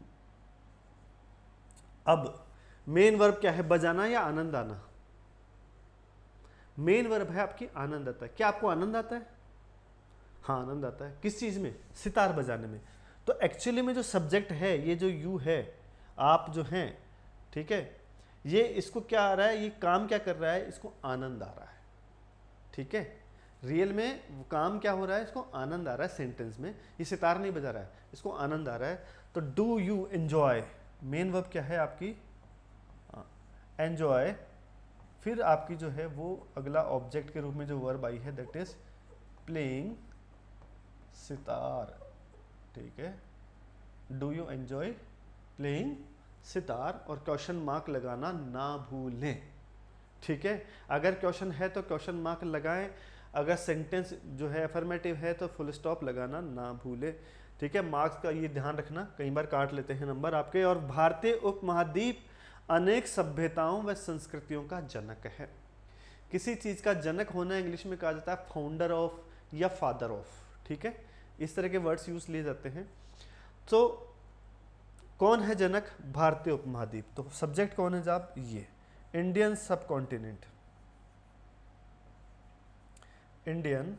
अब मेन वर्ब क्या है? बजाना या आनंद आना? मेन वर्ब है आपकी आनंद आता है। क्या आपको आनंद आता है? हाँ, आनंद आता है। किस चीज में? सितार बजाने में। तो एक्चुअली में जो सब्जेक्ट है, ये जो यू है, आप जो हैं, ठीक है, ये इसको क्या आ रहा है? ये काम क्या कर रहा है? इसको आनंद आ रहा है। ठीक है, रियल में वो काम क्या हो रहा है? इसको आनंद आ रहा है। सेंटेंस में ये सितार नहीं बजा रहा है, इसको आनंद आ रहा है। तो do you enjoy, main verb क्या है आपकी? एंजॉय। फिर आपकी जो है वो अगला ऑब्जेक्ट के रूप में जो वर्ब आई है दैट इज प्लेइंग सितार। ठीक है, do you enjoy playing sitar, और क्वेश्चन मार्क लगाना ना भूलें। ठीक है, अगर क्वेश्चन है तो क्वेश्चन मार्क लगाएं, अगर सेंटेंस जो है अफर्मेटिव है तो फुल स्टॉप लगाना ना भूलें। ठीक है, मार्क्स का ये ध्यान रखना, कई बार काट लेते हैं नंबर आपके। और भारतीय उपमहाद्वीप अनेक सभ्यताओं व संस्कृतियों का जनक है। किसी चीज़ का जनक होना इंग्लिश में कहा जाता है फाउंडर ऑफ या फादर ऑफ। ठीक है, इस तरह के वर्ड्स यूज लिए जाते हैं। तो कौन है जनक? भारतीय उपमहाद्वीप। तो सब्जेक्ट कौन है साहब? ये इंडियन सब कॉन्टिनेंट, इंडियन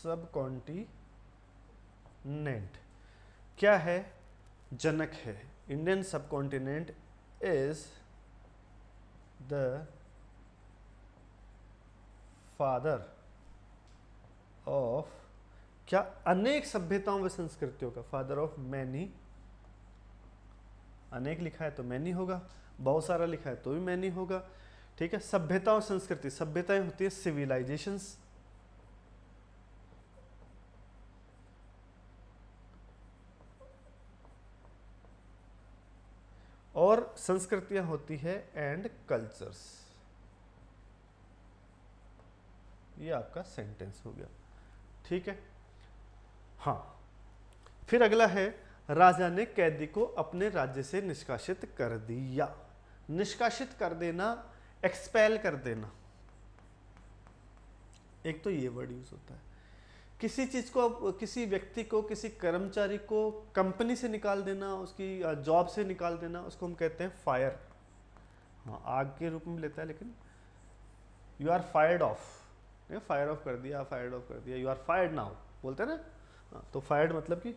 सब कॉन्टिनेंट क्या है? जनक है। इंडियन सब continent is the father of क्या? अनेक सभ्यताओं व संस्कृतियों का, फादर ऑफ मैनी। अनेक लिखा है तो मैनी होगा, बहुत सारा लिखा है तो भी मैनी होगा। ठीक है, सभ्यता और संस्कृति, सभ्यताएं होती है सिविलाइजेशंस, और संस्कृतियां होती है एंड कल्चर्स। ये आपका सेंटेंस हो गया। ठीक है, हाँ। फिर अगला है राजा ने कैदी को अपने राज्य से निष्कासित कर दिया। निष्कासित कर देना, एक्सपेल कर देना, एक तो ये वर्ड यूज होता है। किसी चीज को, किसी व्यक्ति को, किसी कर्मचारी को कंपनी से निकाल देना, उसकी जॉब से निकाल देना, उसको हम कहते हैं फायर। हाँ, आग के रूप में लेता है, लेकिन you are fired off, fire off कर दिया, फायर्ड ऑफ कर दिया, यू आर फायर्ड नाउ बोलते हैं ना, तो फायर्ड मतलब कि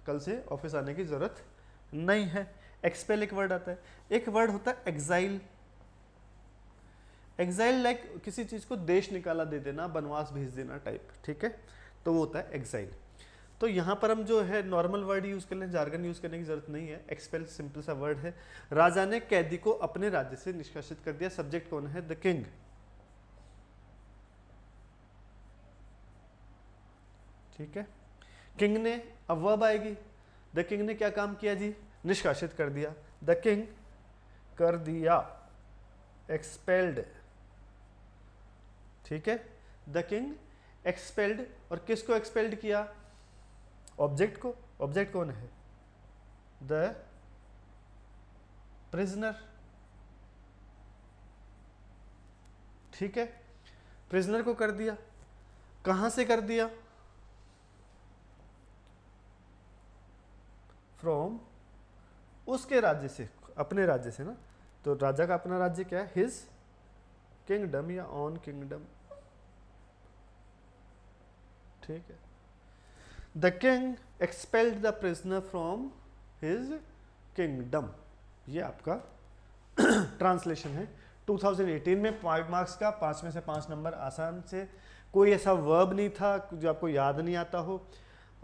कल से ऑफिस आने की जरूरत नहीं है। एक्सपेल एक वर्ड आता है, एक वर्ड होता है एग्जाइल। एग्जाइल लाइक किसी चीज को देश निकाला दे देना, बनवास भेज देना टाइप, ठीक है, तो वो होता है एग्जाइल। तो यहाँ पर हम जो है नॉर्मल वर्ड यूज कर लें, जार्गन यूज करने की जरूरत नहीं है। एक्सपेल सिंपल सा वर्ड है। राजा ने कैदी को अपने राज्य से निष्कासित कर दिया। सब्जेक्ट कौन है? The king. ठीक है, किंग ने, अब वर्ब आएगी, द किंग ने क्या काम किया जी? निष्कासित कर दिया। द किंग कर दिया, एक्सपेल्ड। ठीक है, द किंग एक्सपेल्ड। और किसको एक्सपेल्ड किया? ऑब्जेक्ट को। ऑब्जेक्ट कौन है? The prisoner. ठीक है, प्रिजनर को कर दिया। कहां से कर दिया? फ्रॉम, उसके राज्य से, अपने राज्य से ना। तो राजा का अपना राज्य क्या है? हिज किंगडम या ऑन किंगडम। ठीक है, the king expelled the prisoner from his kingdom. ये आपका ट्रांसलेशन है। 2018 में 5 मार्क्स का 5 में से 5 नंबर आसान से। कोई ऐसा वर्ब नहीं था जो आपको याद नहीं आता हो।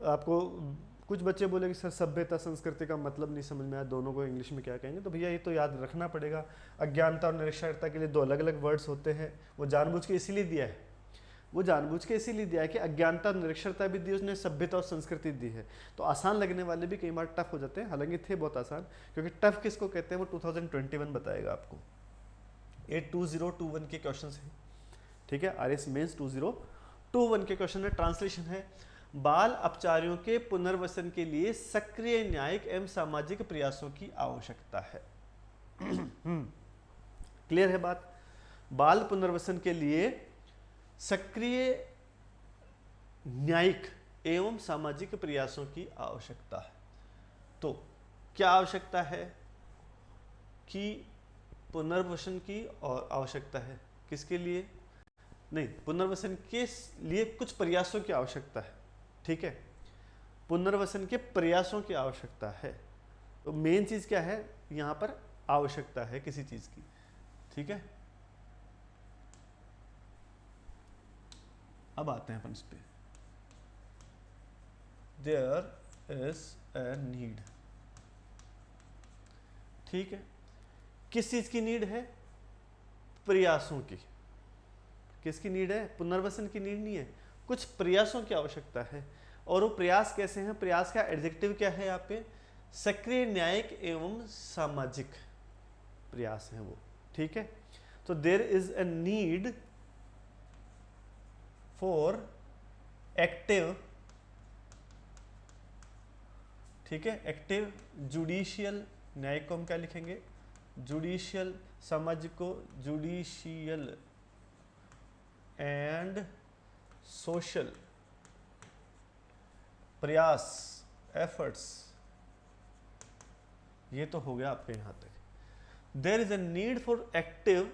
आपको कुछ बच्चे बोले कि सर सभ्यता संस्कृति का मतलब नहीं समझ में आया, दोनों को इंग्लिश में क्या कहेंगे? तो भैया ये तो याद रखना पड़ेगा। अज्ञानता और निरक्षरता के लिए 2 अलग अलग वर्ड्स होते हैं। वो जानबूझ के इसीलिए दिया है, वो जानबूझ के इसीलिए दिया है कि अज्ञानता और निरक्षरता भी दी, उसने सभ्यता और संस्कृति दी है। तो आसान लगने वाले भी कई बार टफ हो जाते हैं, हालांकि थे बहुत आसान। क्योंकि टफ किसको कहते हैं वो 2021 बताएगा आपको। 82021 के क्वेश्चन है। ठीक है, RS मेंस 2021 के क्वेश्चन है। ट्रांसलेशन है, बाल अपचारियों के पुनर्वसन के लिए सक्रिय न्यायिक एवं सामाजिक प्रयासों की आवश्यकता है। क्लियर है बात? बाल पुनर्वसन के लिए सक्रिय न्यायिक एवं सामाजिक प्रयासों की आवश्यकता है। तो क्या आवश्यकता है? कि पुनर्वसन की और आवश्यकता है। किसके लिए? नहीं, पुनर्वसन के लिए कुछ प्रयासों की आवश्यकता है। ठीक है, पुनर्वसन के प्रयासों की आवश्यकता है। तो मेन चीज क्या है यहां पर? आवश्यकता है किसी चीज की। ठीक है, अब आते हैं अपन इस पे। There is a need. ठीक है, किस चीज की नीड है? प्रयासों की। किसकी नीड है? पुनर्वसन की नीड नहीं है, कुछ प्रयासों की आवश्यकता है। और वो प्रयास कैसे हैं? प्रयास का एडजेक्टिव क्या है यहाँ पे? सक्रिय न्यायिक एवं सामाजिक प्रयास हैं वो। ठीक है, तो there is a need for active, ठीक है, एक्टिव जुडिशियल। न्यायिक को हम क्या लिखेंगे? जुडिशियल। सामाजिक को जुडिशियल एंड सोशल प्रयास, एफर्ट्स। ये तो हो गया आपके यहां तक। There is a need for active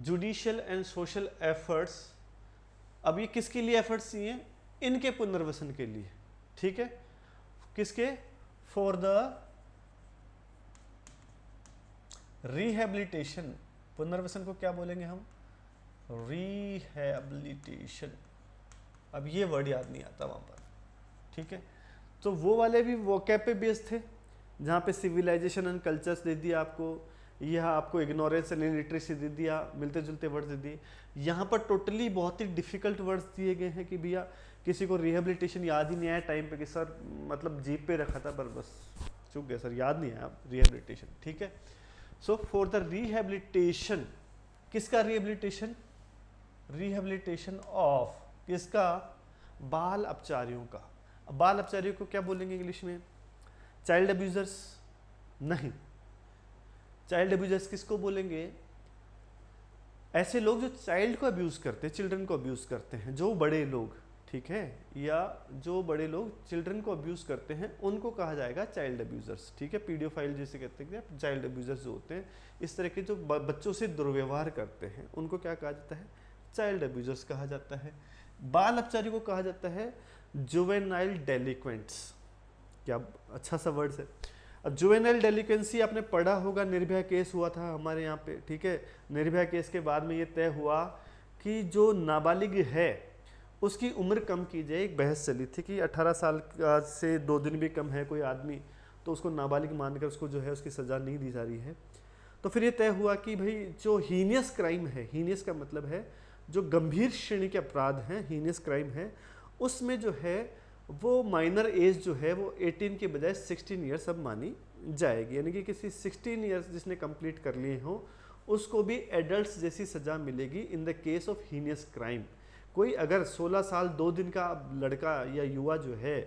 judicial and social efforts. अब ये किसके लिए एफर्ट्स चाहिए? इनके पुनर्वसन के लिए। ठीक है, किसके? For the rehabilitation. पुनर्वसन को क्या बोलेंगे हम? रिहेबिलिटेशन। अब ये वर्ड याद नहीं आता वहां पर। ठीक है, तो वो वाले भी वोकैब पे बेस्ड थे, जहाँ पे सिविलाइजेशन एंड कल्चर्स दे दिया आपको, यह आपको इग्नोरेंस एंड इलिटरेसी दे दिया, मिलते जुलते वर्ड्स दे दिए। यहाँ पर टोटली बहुत ही डिफिकल्ट वर्ड्स दिए गए हैं कि भैया किसी को रिहेबिलिटेशन याद ही नहीं आया टाइम पे, कि सर मतलब जीप पे रखा था पर बस चूक गया सर, याद नहीं आया रिहेबिलिटेशन। ठीक है, सो फॉर द रिहेबिलिटेशन, किसका रिहेबिलिटेशन? रिहेबिलिटेशन ऑफ किसका? बाल अपचारियों का। बाल अपचारियों को क्या बोलेंगे इंग्लिश में? चाइल्ड अब्यूजर्स नहीं, चाइल्ड अब्यूजर्स किसको बोलेंगे? ऐसे लोग जो चाइल्ड को अब्यूज करते हैं, चिल्ड्रन को अब्यूज करते हैं, जो बड़े लोग, ठीक है, या जो बड़े लोग चिल्ड्रन को अब्यूज करते हैं उनको कहा जाएगा चाइल्ड अब्यूजर्स। ठीक है, पीडियोफाइल जिसे कहते हैं, चाइल्ड अब्यूजर्स जो होते हैं, इस तरह के जो बच्चों से दुर्व्यवहार करते हैं उनको क्या कहा जाता है? चाइल्ड अब्यूजर्स कहा जाता है। बाल अपचारी को कहा जाता है जुवेनाइल डेलिक्वेंट्स, क्या अच्छा सा वर्ड्स है। अब जुवेनाइल डेलिक्वेंसी आपने पढ़ा होगा, निर्भया केस हुआ था हमारे यहाँ पे, ठीक है। निर्भया केस के बाद में ये तय हुआ कि जो नाबालिग है उसकी उम्र कम की जाए। एक बहस चली थी कि 18 साल से 2 दिन भी कम है कोई आदमी तो उसको नाबालिग मानकर उसको जो है उसकी सज़ा नहीं दी जा रही है। तो फिर ये तय हुआ कि भाई जो हीनियस क्राइम है, हीनियस का मतलब है जो गंभीर श्रेणी के अपराध हैं, हीनियस क्राइम है, उसमें जो है वो माइनर एज जो है वो 18 के बजाय 16 ईयर्स अब मानी जाएगी। यानी कि किसी 16 ईयर्स जिसने कंप्लीट कर लिए हों उसको भी एडल्ट्स जैसी सज़ा मिलेगी in the case of heinous crime. कोई अगर 16 साल 2 दिन का लड़का या युवा जो है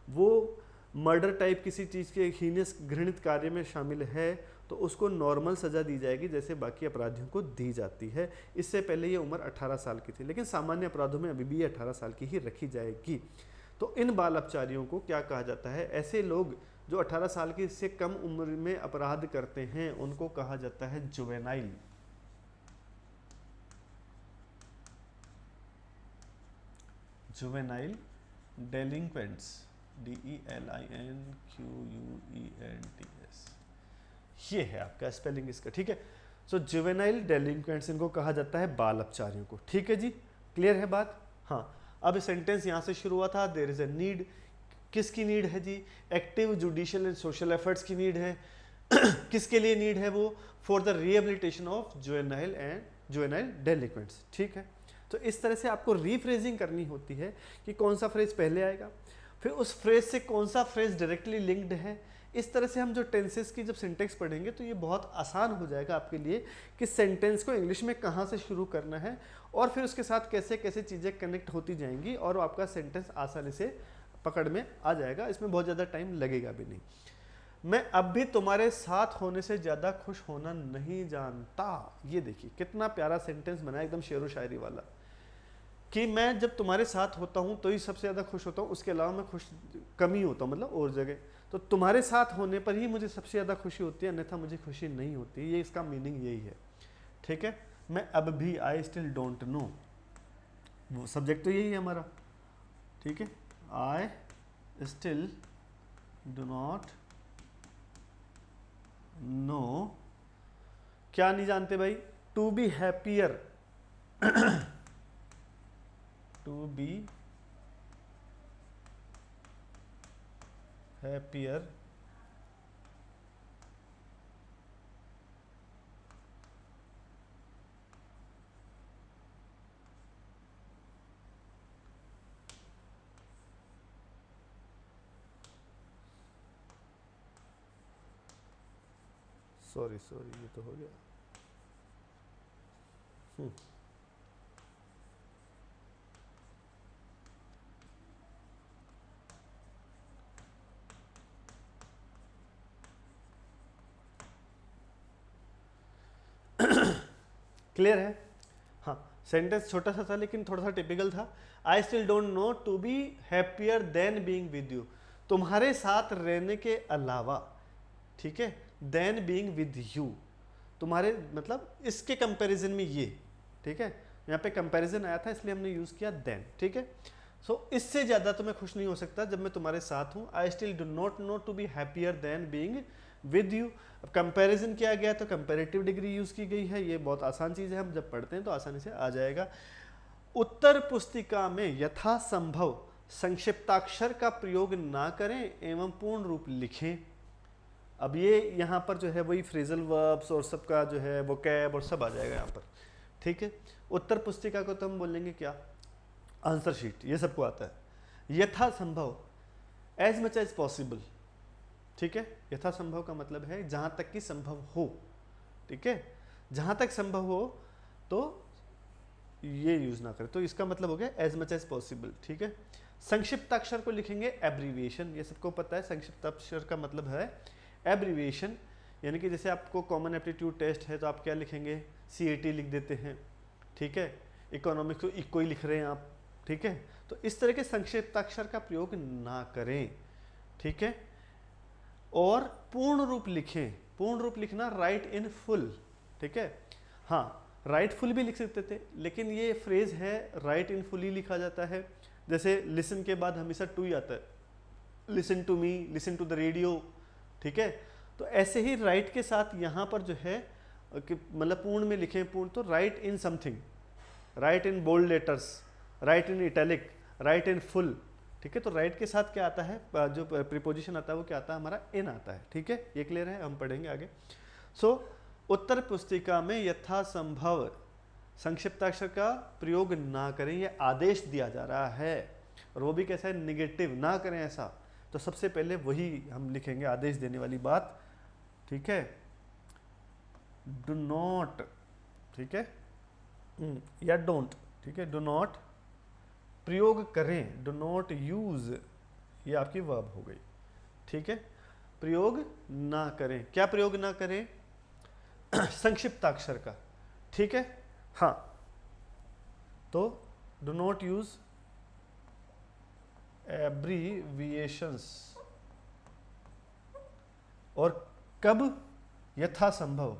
वो मर्डर टाइप किसी चीज़ के हीनियस घृणित कार्य में शामिल है तो उसको नॉर्मल सज़ा दी जाएगी जैसे बाकी अपराधियों को दी जाती है। इससे पहले ये उम्र 18 साल की थी, लेकिन सामान्य अपराधों में अभी भी ये 18 साल की ही रखी जाएगी। तो इन बाल अपचारियों को क्या कहा जाता है? ऐसे लोग जो 18 साल की से कम उम्र में अपराध करते हैं उनको कहा जाता है जुवेनाइल। जुवेनाइल डेलिंक्वेंट्स, DELINQUENTS, ये है आपका स्पेलिंग इसका, ठीक है। सो जुवेनाइल डेलिंक्वेंट्स इनको कहा जाता है बाल अपचारियों को, ठीक है जी, क्लियर है बात। हाँ, अब सेंटेंस यहाँ से शुरू हुआ था, देयर इज अ नीड। किसकी नीड है जी? Active judicial and social efforts की नीड है। किसके लिए नीड है वो? For the rehabilitation of juvenile and juvenile delinquents, ठीक है। तो इस तरह से आपको रीफ्रेजिंग करनी होती है कि कौन सा फ्रेज पहले आएगा, फिर उस फ्रेज से कौन सा फ्रेज डायरेक्टली लिंक्ड है। इस तरह से हम जो टेंसेस की जब सिंटेक्स पढ़ेंगे तो ये बहुत आसान हो जाएगा आपके लिए कि सेंटेंस को इंग्लिश में कहाँ से शुरू करना है और फिर उसके साथ कैसे कैसे चीज़ें कनेक्ट होती जाएंगी और आपका सेंटेंस आसानी से पकड़ में आ जाएगा। इसमें बहुत ज़्यादा टाइम लगेगा भी नहीं। मैं अब भी तुम्हारे साथ होने से ज़्यादा खुश होना नहीं जानता। ये देखिए कितना प्यारा सेंटेंस बना है, एकदम शेरो शायरी वाला, कि मैं जब तुम्हारे साथ होता हूँ तो ही सबसे ज़्यादा खुश होता हूँ, उसके अलावा मैं खुश कम ही होता हूँ, मतलब और जगह। तो तुम्हारे साथ होने पर ही मुझे सबसे ज़्यादा खुशी होती है, अन्यथा मुझे खुशी नहीं होती। ये इसका मीनिंग यही है, ठीक है। मैं अब भी, आई स्टिल डोंट नो, वो सब्जेक्ट तो यही है हमारा, ठीक है। I still do not know, क्या नहीं जानते भाई? To be happier, to be happier sorry ये तो हो गया। क्लियर है? हाँ, सेंटेंस छोटा सा था लेकिन थोड़ा सा टिपिकल था। I still don't know to be happier than being with you, तुम्हारे साथ रहने के अलावा, ठीक है, देन बीइंग विद यू, तुम्हारे मतलब इसके कंपैरिजन में ये, ठीक है। यहाँ पे कंपैरिजन आया था इसलिए हमने यूज किया देन, ठीक है। सो इससे ज़्यादा तो मैं खुश नहीं हो सकता जब मैं तुम्हारे साथ हूँ। I still do not know to be happier than being with you. अब कंपैरिजन किया गया तो कंपैरेटिव डिग्री यूज़ की गई है, ये बहुत आसान चीज़ है, हम जब पढ़ते हैं तो आसानी से आ जाएगा। उत्तर पुस्तिका में यथासंभव संक्षिप्ताक्षर का प्रयोग ना करें एवं पूर्ण रूप लिखें। अब ये यहाँ पर जो है वही फ्रेजल वर्ब्स और सबका जो है वोकैब और सब आ जाएगा यहाँ पर, ठीक है। उत्तर पुस्तिका को तो हम बोलेंगे क्या? आंसर शीट, ये सबको आता है। यथासंभव, एज मच एज पॉसिबल, ठीक है। यथासंभव का मतलब है जहाँ तक कि संभव हो, ठीक है, जहाँ तक संभव हो तो ये यूज ना करें, तो इसका मतलब हो गया एज मच एज पॉसिबल, ठीक है। संक्षिप्ताक्षर को लिखेंगे एब्रीविएशन, ये सबको पता है। संक्षिप्ताक्षर का मतलब है एब्रीविएशन, यानी कि जैसे आपको कॉमन एप्टीट्यूड टेस्ट है तो आप क्या लिखेंगे? CAT लिख देते हैं, ठीक है। इकोनॉमिक्स को इको ही लिख रहे हैं आप, ठीक है। तो इस तरह के संक्षिप्ताक्षर का प्रयोग ना करें, ठीक है। और पूर्ण रूप लिखें। पूर्ण रूप लिखना राइट इन फुल, ठीक है। हाँ, राइट फुल भी लिख सकते थे लेकिन ये फ्रेज है राइट इन फुल ही लिखा जाता है, जैसे लिसन के बाद हमेशा टू ही आता है, listen to me, listen to the radio, ठीक है। तो ऐसे ही राइट के साथ यहाँ पर जो है कि मतलब पूर्ण में लिखें पूर्ण, तो write in something, write in bold letters, write in italic, write in full, ठीक है। तो राइट के साथ क्या आता है, जो प्रीपोजिशन आता है वो क्या आता है हमारा, इन आता है, ठीक है। ये क्लियर है, हम पढ़ेंगे आगे। सो उत्तर पुस्तिका में यथासंभव संक्षिप्ताक्षर का प्रयोग ना करें, यह आदेश दिया जा रहा है, और वो भी कैसा है, निगेटिव, ना करें ऐसा। तो सबसे पहले वही हम लिखेंगे, आदेश देने वाली बात, ठीक है। डू नॉट, ठीक है, या डोंट, ठीक है, डू नॉट प्रयोग करें, डू नॉट यूज, ये आपकी वर्ब हो गई, ठीक है। प्रयोग ना करें, क्या प्रयोग ना करें, संक्षिप्ताक्षर का, ठीक है। हाँ, तो डू नॉट यूज एब्रीविएशंस, और कब, यथासंभव,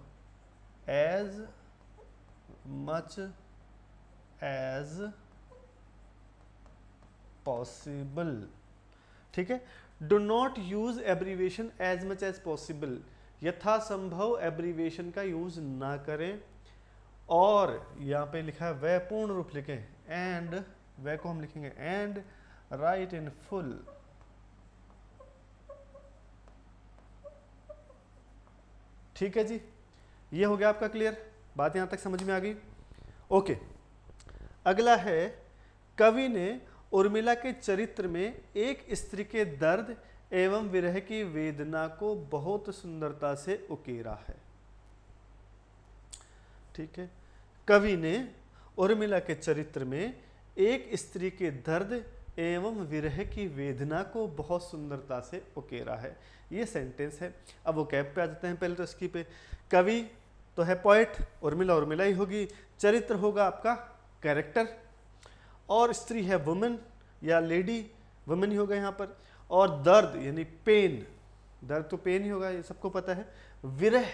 एज मच एज पॉसिबल, ठीक है। Do not use abbreviation as much as possible, यथासंभव एब्रीविएशन का यूज ना करें। और यहाँ पे लिखा है वह पूर्ण रूप लिखें, एंड वह को हम लिखेंगे एंड राइट इन फुल, ठीक है जी। ये हो गया आपका क्लियर, बात यहाँ तक समझ में आ गई, ओके। अगला है, कवि ने उर्मिला के चरित्र में एक स्त्री के दर्द एवं विरह की वेदना को बहुत सुंदरता से उकेरा है, ठीक है। कवि ने उर्मिला के चरित्र में एक स्त्री के दर्द एवं विरह की वेदना को बहुत सुंदरता से उकेरा है, ये सेंटेंस है। अब वो कैब पे आ जाते हैं, पहले तो इसकी पे, कवि तो है पोएट, उर्मिला उर्मिला ही होगी, चरित्र होगा आपका कैरेक्टर, और स्त्री है वुमन या लेडी, वुमन ही होगा यहाँ पर, और दर्द यानी पेन, दर्द तो पेन ही होगा, ये सबको पता है। विरह,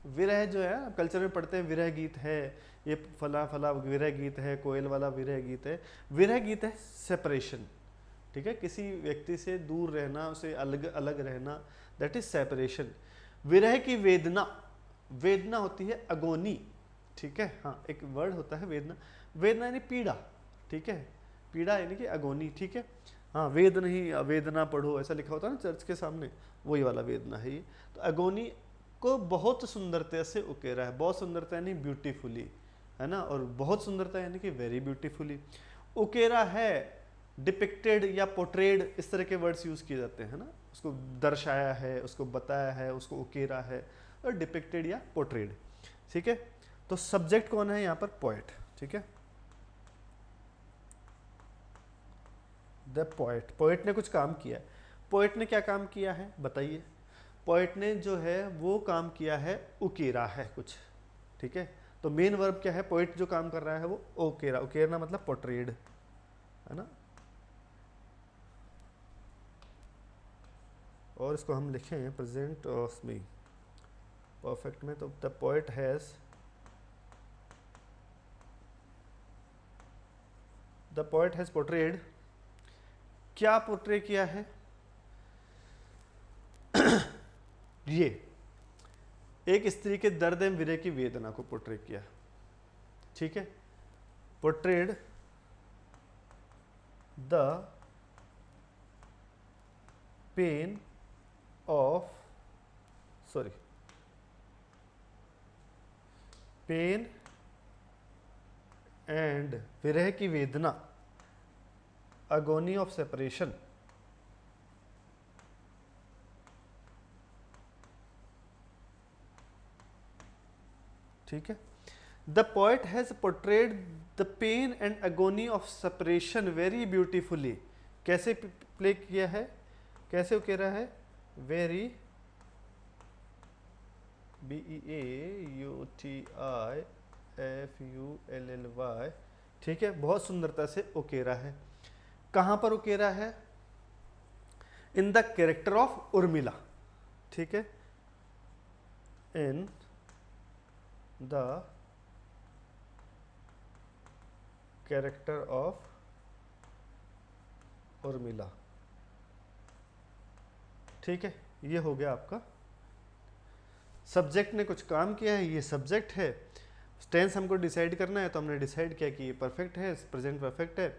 विरह जो है कल्चर में पढ़ते हैं, विरह गीत है, ये फला फला विरह गीत है, कोयल वाला विरह गीत है। विरह गीत है सेपरेशन, ठीक है, किसी व्यक्ति से दूर रहना, उसे अलग अलग रहना, दैट इज सेपरेशन। विरह की वेदना, वेदना होती है अगोनी, ठीक है। हाँ, एक वर्ड होता है वेदना, वेदना यानी पीड़ा, ठीक है, पीड़ा यानी कि अगोनी, ठीक है। हाँ, वेद नहीं वेदना पढ़ो ऐसा लिखा होता है ना चर्च के सामने, वही वाला वेदना है ये। तो अगोनी को बहुत सुंदरता से उकेरा है, बहुत सुंदरता यानी ब्यूटीफुली, है ना, और बहुत सुंदरता यानी कि वेरी ब्यूटीफुली। उकेरा है, डिपिक्टेड या पोर्ट्रेड, इस तरह के वर्ड्स यूज किए जाते हैं ना, उसको दर्शाया है, उसको बताया है, उसको उकेरा है, और डिपिक्टेड या पोर्ट्रेड, ठीक है। तो सब्जेक्ट कौन है यहाँ पर, पोएट, ठीक है। द पोएट, पोएट ने कुछ काम किया है, पोएट ने क्या काम किया है बताइए। पोएट ने जो है वो काम किया है, उकेरा है कुछ, ठीक है। तो मेन वर्ब क्या है, पोएट जो काम कर रहा है वो उकेरा, उकेरना मतलब पोर्ट्रेड, है ना। और इसको हम लिखें प्रेजेंट ऑफ मी परफेक्ट में, तो the poet has, the poet has portrayed, क्या पोर्ट्रे किया है ये एक स्त्री के दर्द एवं विरह की वेदना को पोर्ट्रे किया, ठीक है। Portrayed the pain of, sorry, pain and विरह की वेदना, agony of separation, ठीक है। The poet has portrayed the pain and agony of separation very beautifully, कैसे प्ले किया है, कैसे उकेरा है, वेरी, BEAUTIFULLY, ठीक है, बहुत सुंदरता से उकेरा है। कहाँ पर उकेरा है, in the character of Urmila, ठीक है, in the character of Urmila. ठीक है, ये हो गया आपका। सब्जेक्ट ने कुछ काम किया है, ये सब्जेक्ट है। टेंस हमको डिसाइड करना है, तो हमने डिसाइड किया कि ये परफेक्ट है, प्रेजेंट परफेक्ट है,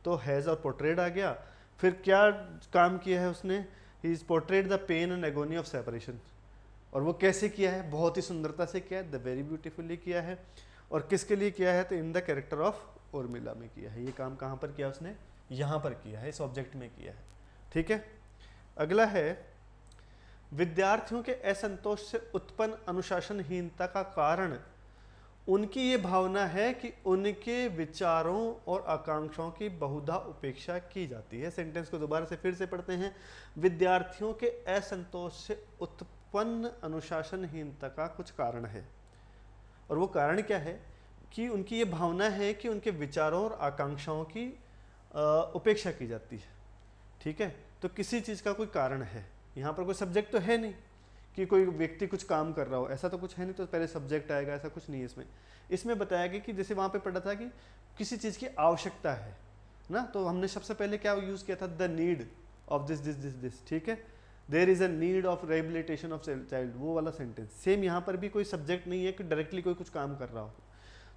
तो हैज़ और पोर्ट्रेड आ गया। फिर क्या काम किया है उसने, he is portrayed the pain and agony of separation. और वो कैसे किया है, बहुत ही सुंदरता से किया है, द वेरी ब्यूटीफुली किया है। और किसके लिए किया है, तो in the character of Urmila में किया है। ये काम कहाँ पर किया उसने, यहाँ पर किया है, इस ऑब्जेक्ट में किया है। ठीक है, अगला है विद्यार्थियों के असंतोष से उत्पन्न अनुशासनहीनता का कारण उनकी ये भावना है कि उनके विचारों और आकांक्षाओं की बहुधा उपेक्षा की जाती है। सेंटेंस को दोबारा से फिर से पढ़ते हैं। विद्यार्थियों के असंतोष से उत्पन्न अनुशासनहीनता का कुछ कारण है, और वो कारण क्या है कि उनकी ये भावना है कि उनके विचारों और आकांक्षाओं की उपेक्षा की जाती है। ठीक है, तो किसी चीज़ का कोई कारण है। यहाँ पर कोई सब्जेक्ट तो है नहीं कि कोई व्यक्ति कुछ काम कर रहा हो, ऐसा तो कुछ है नहीं, तो पहले सब्जेक्ट आएगा, ऐसा कुछ नहीं है इसमें। इसमें बताया गया कि जैसे वहाँ पे पढ़ा था कि किसी चीज़ की आवश्यकता है ना, तो हमने सबसे पहले क्या यूज़ किया था, the need of this this this this. ठीक है, there is a need of rehabilitation of child, वो वाला सेंटेंस। सेम यहाँ पर भी कोई सब्जेक्ट नहीं है कि डायरेक्टली कोई कुछ काम कर रहा हो,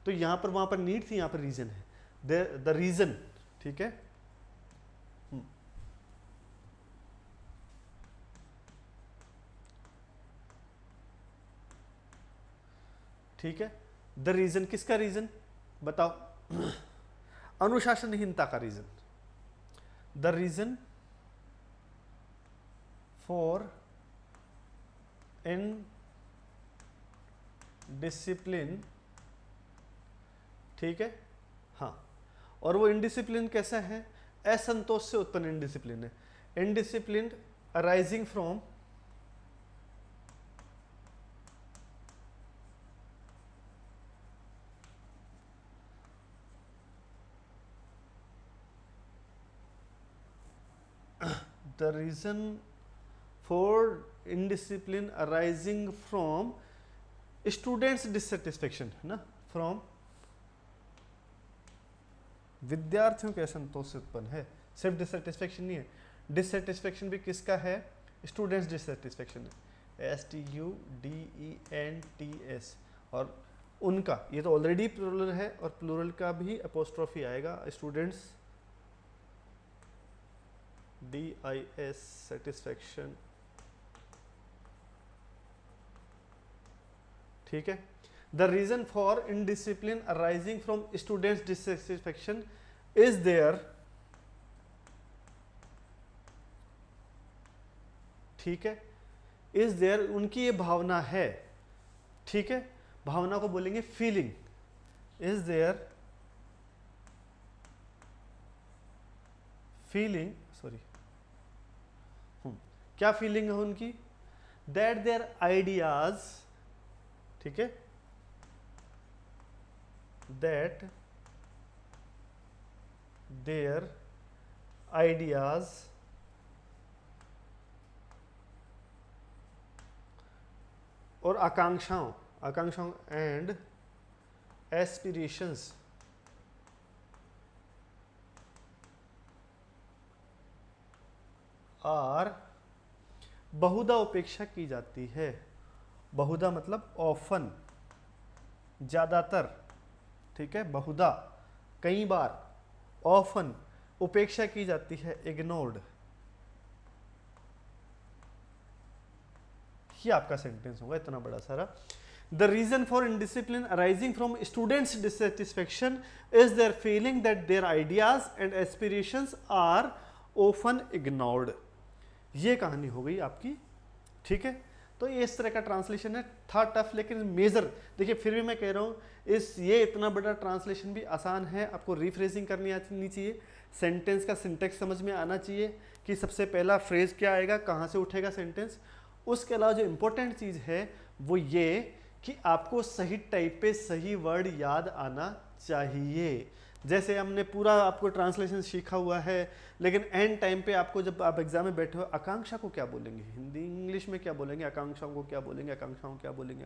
तो यहाँ पर वहाँ पर नीड थी, यहाँ पर रीज़न है, द रीज़न। ठीक है, ठीक है, द रीजन, किसका रीजन बताओ, अनुशासनहीनता का reason. The reason for indiscipline. ठीक है, हाँ, और वो इनडिसिप्लिन कैसा है, असंतोष से उत्पन्न इनडिसिप्लिन है। Indiscipline arising from the reason for indiscipline arising from students dissatisfaction है ना, from विद्यार्थियों के असंतोष से उत्पन्न है। सिर्फ डिससेटिस्फेक्शन नहीं है, डिससेटिस्फेक्शन भी किसका है, स्टूडेंट्स डिससेटिस्फेक्शन है, STUDENTS। और उनका, ये तो ऑलरेडी प्लूरल है, और प्लूरल का भी अपोस्ट्रोफी आएगा, स्टूडेंट्स DIS सेटिस्फेक्शन। ठीक है, the reason for indiscipline arising from students dissatisfaction is there. ठीक है, इज देयर, उनकी ये भावना है। ठीक है, भावना को बोलेंगे feeling, is there feeling, sorry, क्या फीलिंग है उनकी, दैट देयर आइडियाज। ठीक है, दैट देयर आइडियाज और आकांक्षाओं एंड एस्पिरेशंस आर बहुधा उपेक्षा की जाती है। बहुधा मतलब ऑफन, ज्यादातर। ठीक है, बहुधा कई बार, ऑफन उपेक्षा की जाती है, इग्नोर्ड। ये आपका सेंटेंस होगा इतना बड़ा सारा। The reason for indiscipline arising from students dissatisfaction is there feeling that their ideas and aspirations are often ignored. ये कहानी हो गई आपकी। ठीक है, तो ये इस तरह का ट्रांसलेशन है, था टफ लेकिन मेजर। देखिए फिर भी मैं कह रहा हूँ, ये इतना बड़ा ट्रांसलेशन भी आसान है। आपको रिफ्रेजिंग करनी आनी चाहिए, सेंटेंस का सिंटेक्स समझ में आना चाहिए कि सबसे पहला फ्रेज क्या आएगा, कहाँ से उठेगा सेंटेंस। उसके अलावा जो इम्पोर्टेंट चीज़ है वो ये कि आपको सही टाइप पे सही वर्ड याद आना चाहिए। जैसे हमने पूरा आपको ट्रांसलेशन सीखा हुआ है, लेकिन एंड टाइम पे आपको जब आप एग्जाम में बैठे हो, आकांक्षा को क्या बोलेंगे, हिंदी इंग्लिश में क्या बोलेंगे, आकांक्षाओं को क्या बोलेंगे, आकांक्षाओं को क्या बोलेंगे।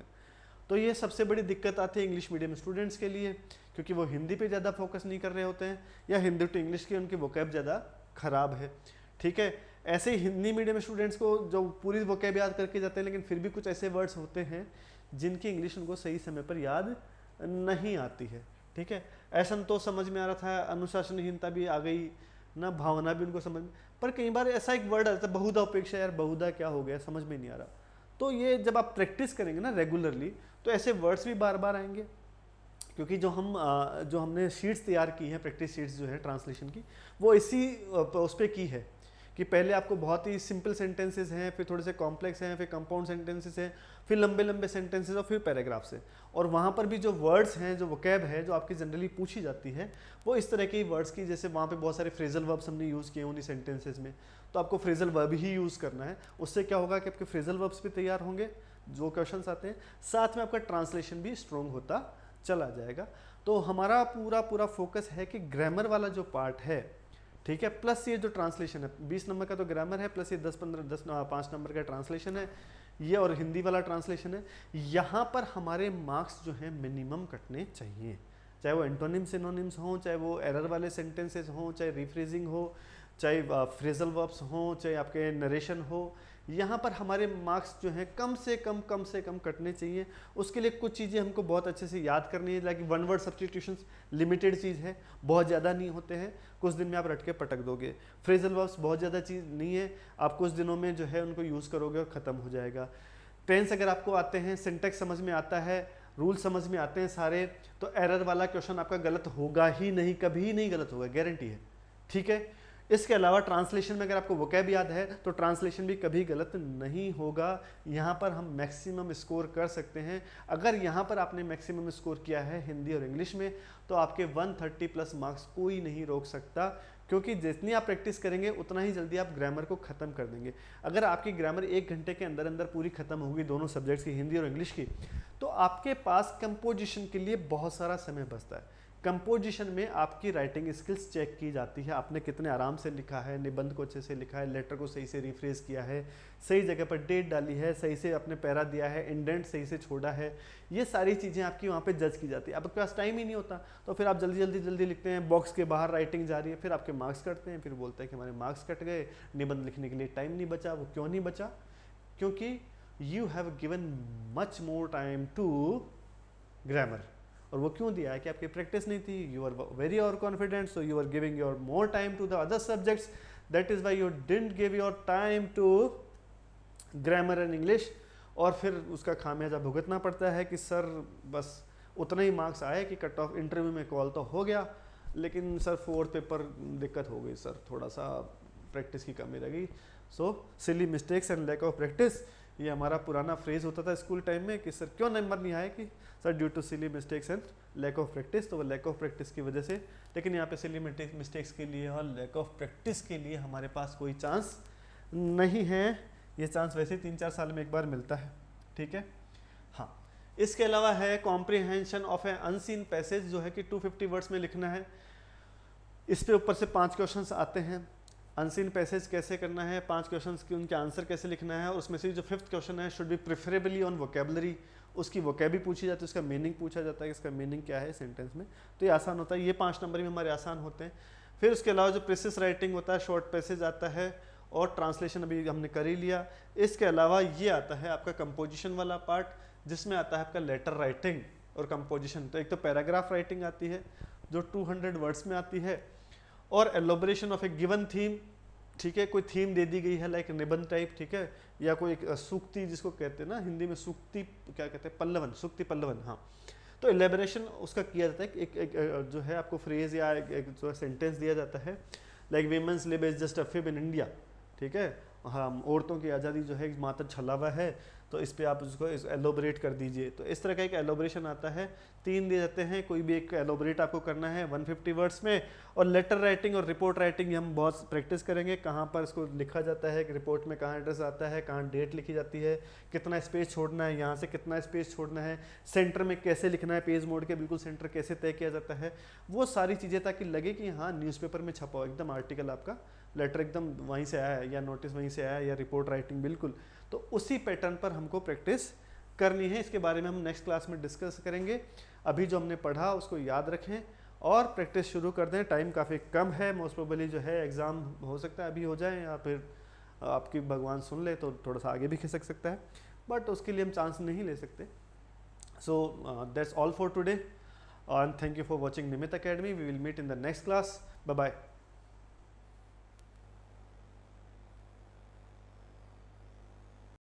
तो ये सबसे बड़ी दिक्कत आती है इंग्लिश मीडियम स्टूडेंट्स के लिए, क्योंकि वो हिंदी पे ज़्यादा फोकस नहीं कर रहे होते हैं, या हिंदी टू इंग्लिश की उनकी वोकैब ज़्यादा खराब है, ठीक है। ऐसे ही हिंदी मीडियम स्टूडेंट्स को जो पूरी वोकैब याद करके जाते हैं, लेकिन फिर भी कुछ ऐसे वर्ड्स होते हैं जिनकी इंग्लिश उनको सही समय पर याद नहीं आती है, ठीक है। असंतोष समझ में आ रहा था, अनुशासनहीनता भी आ गई ना, भावना भी उनको समझ में, पर कई बार ऐसा एक वर्ड आता है बहुधा उपेक्षा, यार बहुधा क्या हो गया, समझ में नहीं आ रहा। तो ये जब आप प्रैक्टिस करेंगे ना रेगुलरली, तो ऐसे वर्ड्स भी बार बार आएंगे, क्योंकि जो हमने शीट्स तैयार की हैं, प्रैक्टिस शीट्स जो है ट्रांसलेशन की, वो इसी उस पर की है कि पहले आपको बहुत ही सिंपल सेंटेंसेस हैं, फिर थोड़े से कॉम्प्लेक्स हैं, फिर कंपाउंड सेंटेंसेस हैं, फिर लंबे लंबे सेंटेंसेस और फिर पैराग्राफ्स हैं। और वहाँ पर भी जो वर्ड्स हैं, जो वोकैब है जो आपकी जनरली पूछी जाती है, वो इस तरह के वर्ड्स की, जैसे वहाँ पे बहुत सारे फ्रेजल वर्ब्स हमने यूज़ किए उन्हीं सेंटेंसेस में, तो आपको फ्रेजल वर्ब ही यूज़ करना है। उससे क्या होगा कि आपके फ्रेजल वर्ब्स भी तैयार होंगे जो क्वेश्चंस आते हैं, साथ में आपका ट्रांसलेशन भी स्ट्रॉन्ग होता चला जाएगा। तो हमारा पूरा फोकस है कि ग्रामर वाला जो पार्ट है, ठीक है, प्लस ये जो ट्रांसलेशन है, 20 नंबर का तो ग्रामर है, प्लस ये 5 नंबर का ट्रांसलेशन है ये, और हिंदी वाला ट्रांसलेशन है। यहाँ पर हमारे मार्क्स जो हैं मिनिमम कटने चाहिए, चाहे वो एंटोनिम सिनोनिम्स हों, चाहे वो एरर वाले सेंटेंसेस हों, चाहे रिफ्रेजिंग हो, चाहे फ्रेजल वर्ब्स हों, चाहे आपके नरेशन हो, यहाँ पर हमारे मार्क्स जो हैं कम से कम कटने चाहिए। उसके लिए कुछ चीज़ें हमको बहुत अच्छे से याद करनी है, like one word substitutions limited चीज़ है, बहुत ज़्यादा नहीं होते हैं, कुछ दिन में आप रट के पटक दोगे। फ्रेजल वर्ब्स बहुत ज़्यादा चीज़ नहीं है, आप कुछ दिनों में जो है उनको यूज़ करोगे और ख़त्म हो जाएगा। टेंस अगर आपको आते हैं, सिंटेक्स समझ में आता है, रूल समझ में आते हैं सारे, तो एरर वाला क्वेश्चन आपका गलत होगा ही नहीं, कभी नहीं गलत होगा, गारंटी है, ठीक है। इसके अलावा ट्रांसलेशन में अगर आपको वोकैब याद है तो ट्रांसलेशन भी कभी गलत नहीं होगा। यहाँ पर हम मैक्सिमम स्कोर कर सकते हैं। अगर यहाँ पर आपने मैक्सिमम स्कोर किया है हिंदी और इंग्लिश में, तो आपके 130 प्लस मार्क्स कोई नहीं रोक सकता, क्योंकि जितनी आप प्रैक्टिस करेंगे उतना ही जल्दी आप ग्रामर को ख़त्म कर देंगे। अगर आपकी ग्रामर 1 घंटे के अंदर अंदर पूरी ख़त्म होगी, दोनों सब्जेक्ट्स की, हिंदी और इंग्लिश की, तो आपके पास कंपोजिशन के लिए बहुत सारा समय बचता है। कंपोजिशन में आपकी राइटिंग स्किल्स चेक की जाती है, आपने कितने आराम से लिखा है, निबंध को अच्छे से लिखा है, लेटर को सही से रिफ्रेश किया है, सही जगह पर डेट डाली है, सही से अपने पैरा दिया है, इंडेंट सही से छोड़ा है, ये सारी चीज़ें आपकी वहाँ पे जज की जाती है। अब आपके पास टाइम ही नहीं होता, तो फिर आप जल्दी लिखते हैं, बॉक्स के बाहर राइटिंग जा रही है, फिर आपके मार्क्स कटते हैं, फिर बोलते हैं कि हमारे मार्क्स कट गए, निबंध लिखने के लिए टाइम नहीं बचा। वो क्यों नहीं बचा? क्योंकि you have given much more time to grammar. और वो क्यों दिया है कि आपकी प्रैक्टिस नहीं थी, you are very over confident, so you are giving your more time to the other subjects, that is why you didn't give your time to grammar and English. और फिर उसका खामियाजा भुगतना पड़ता है कि सर बस उतना ही मार्क्स आए कि कट ऑफ, इंटरव्यू में कॉल तो हो गया, लेकिन सर 4th पेपर दिक्कत हो गई, सर थोड़ा सा प्रैक्टिस की कमी रह गई। So silly mistakes and lack of practice, ये हमारा पुराना फ्रेज होता था स्कूल टाइम में कि सर क्यों नंबर नहीं आए, कि sir due to silly mistakes and lack of practice. तो वो लैक ऑफ प्रैक्टिस की वजह से, लेकिन यहाँ पे सिली मिस्टेक्स के लिए और लैक ऑफ प्रैक्टिस के लिए हमारे पास कोई चांस नहीं है। ये चांस वैसे 3-4 साल में एक बार मिलता है, ठीक है। हाँ, इसके अलावा है comprehension of A unseen passage, जो है कि 250 वर्ड्स में लिखना है। इस पे ऊपर से 5 क्वेश्चंस आते हैं। अनसीन पैसेज कैसे करना है, 5 क्वेश्चंस की उनके आंसर कैसे लिखना है, और उसमें से जो 5th क्वेश्चन है, should be preferably on vocabulary, उसकी वोकैब भी पूछी जाती है, उसका मीनिंग पूछा जाता है कि इसका मीनिंग क्या है सेंटेंस में, तो ये आसान होता है। ये 5 नंबर में हमारे आसान होते हैं। फिर उसके अलावा जो प्रेसिस राइटिंग होता है, शॉर्ट पैसेज आता है, और ट्रांसलेशन अभी हमने कर ही लिया। इसके अलावा ये आता है आपका कंपोजिशन वाला पार्ट, जिसमें आता है आपका लेटर राइटिंग और कंपोजिशन। तो एक तो पैराग्राफ राइटिंग आती है जो 200 वर्ड्स में आती है, और elaboration of A given theme, ठीक है, कोई थीम दे दी गई है लाइक निबंध टाइप, ठीक है, या कोई एक सूक्ति जिसको कहते हैं ना हिंदी में, सूक्ति क्या कहते हैं, पल्लवन, सूक्ति पल्लवन, हाँ। तो एलेबरेशन उसका किया जाता है, एक जो है आपको फ्रेज या एक जो सेंटेंस दिया जाता है, like women's lib is just a fib in India, ठीक है, हाँ, औरतों की आज़ादी जो है मात्र छलावा है, तो इस पे आप उसको एलोबरेट कर दीजिए। तो इस तरह का एक एलोबरेशन आता है, 3 दिए जाते हैं, कोई भी एक एलोबरेट आपको करना है 150 वर्ड्स में। और लेटर राइटिंग और रिपोर्ट राइटिंग हम बहुत प्रैक्टिस करेंगे, कहाँ पर इसको लिखा जाता है कि रिपोर्ट में कहाँ एड्रेस आता है, कहाँ डेट लिखी जाती है, कितना स्पेस छोड़ना है, यहाँ से कितना स्पेस छोड़ना है, सेंटर में कैसे लिखना है, पेज मोड़ के बिल्कुल सेंटर कैसे तय किया जाता है, वो सारी चीज़ें, ताकि लगे कि हाँ न्यूज़पेपर में छपा हो, एकदम आर्टिकल आपका, लेटर एकदम वहीं से आया है, या नोटिस वहीं से आया है, या रिपोर्ट राइटिंग बिल्कुल। तो उसी पैटर्न पर हमको प्रैक्टिस करनी है। इसके बारे में हम नेक्स्ट क्लास में डिस्कस करेंगे। अभी जो हमने पढ़ा उसको याद रखें, और प्रैक्टिस शुरू कर दें। टाइम काफ़ी कम है, मोस्ट प्रोबेबली जो है एग्ज़ाम हो सकता है अभी हो जाए या फिर आपकी भगवान सुन ले तो थोड़ा सा आगे भी खिसक सकता है, बट उसके लिए हम चांस नहीं ले सकते। So that's all for today and thank you for watching Nimit Academy. We will meet in the next class. Bye bye.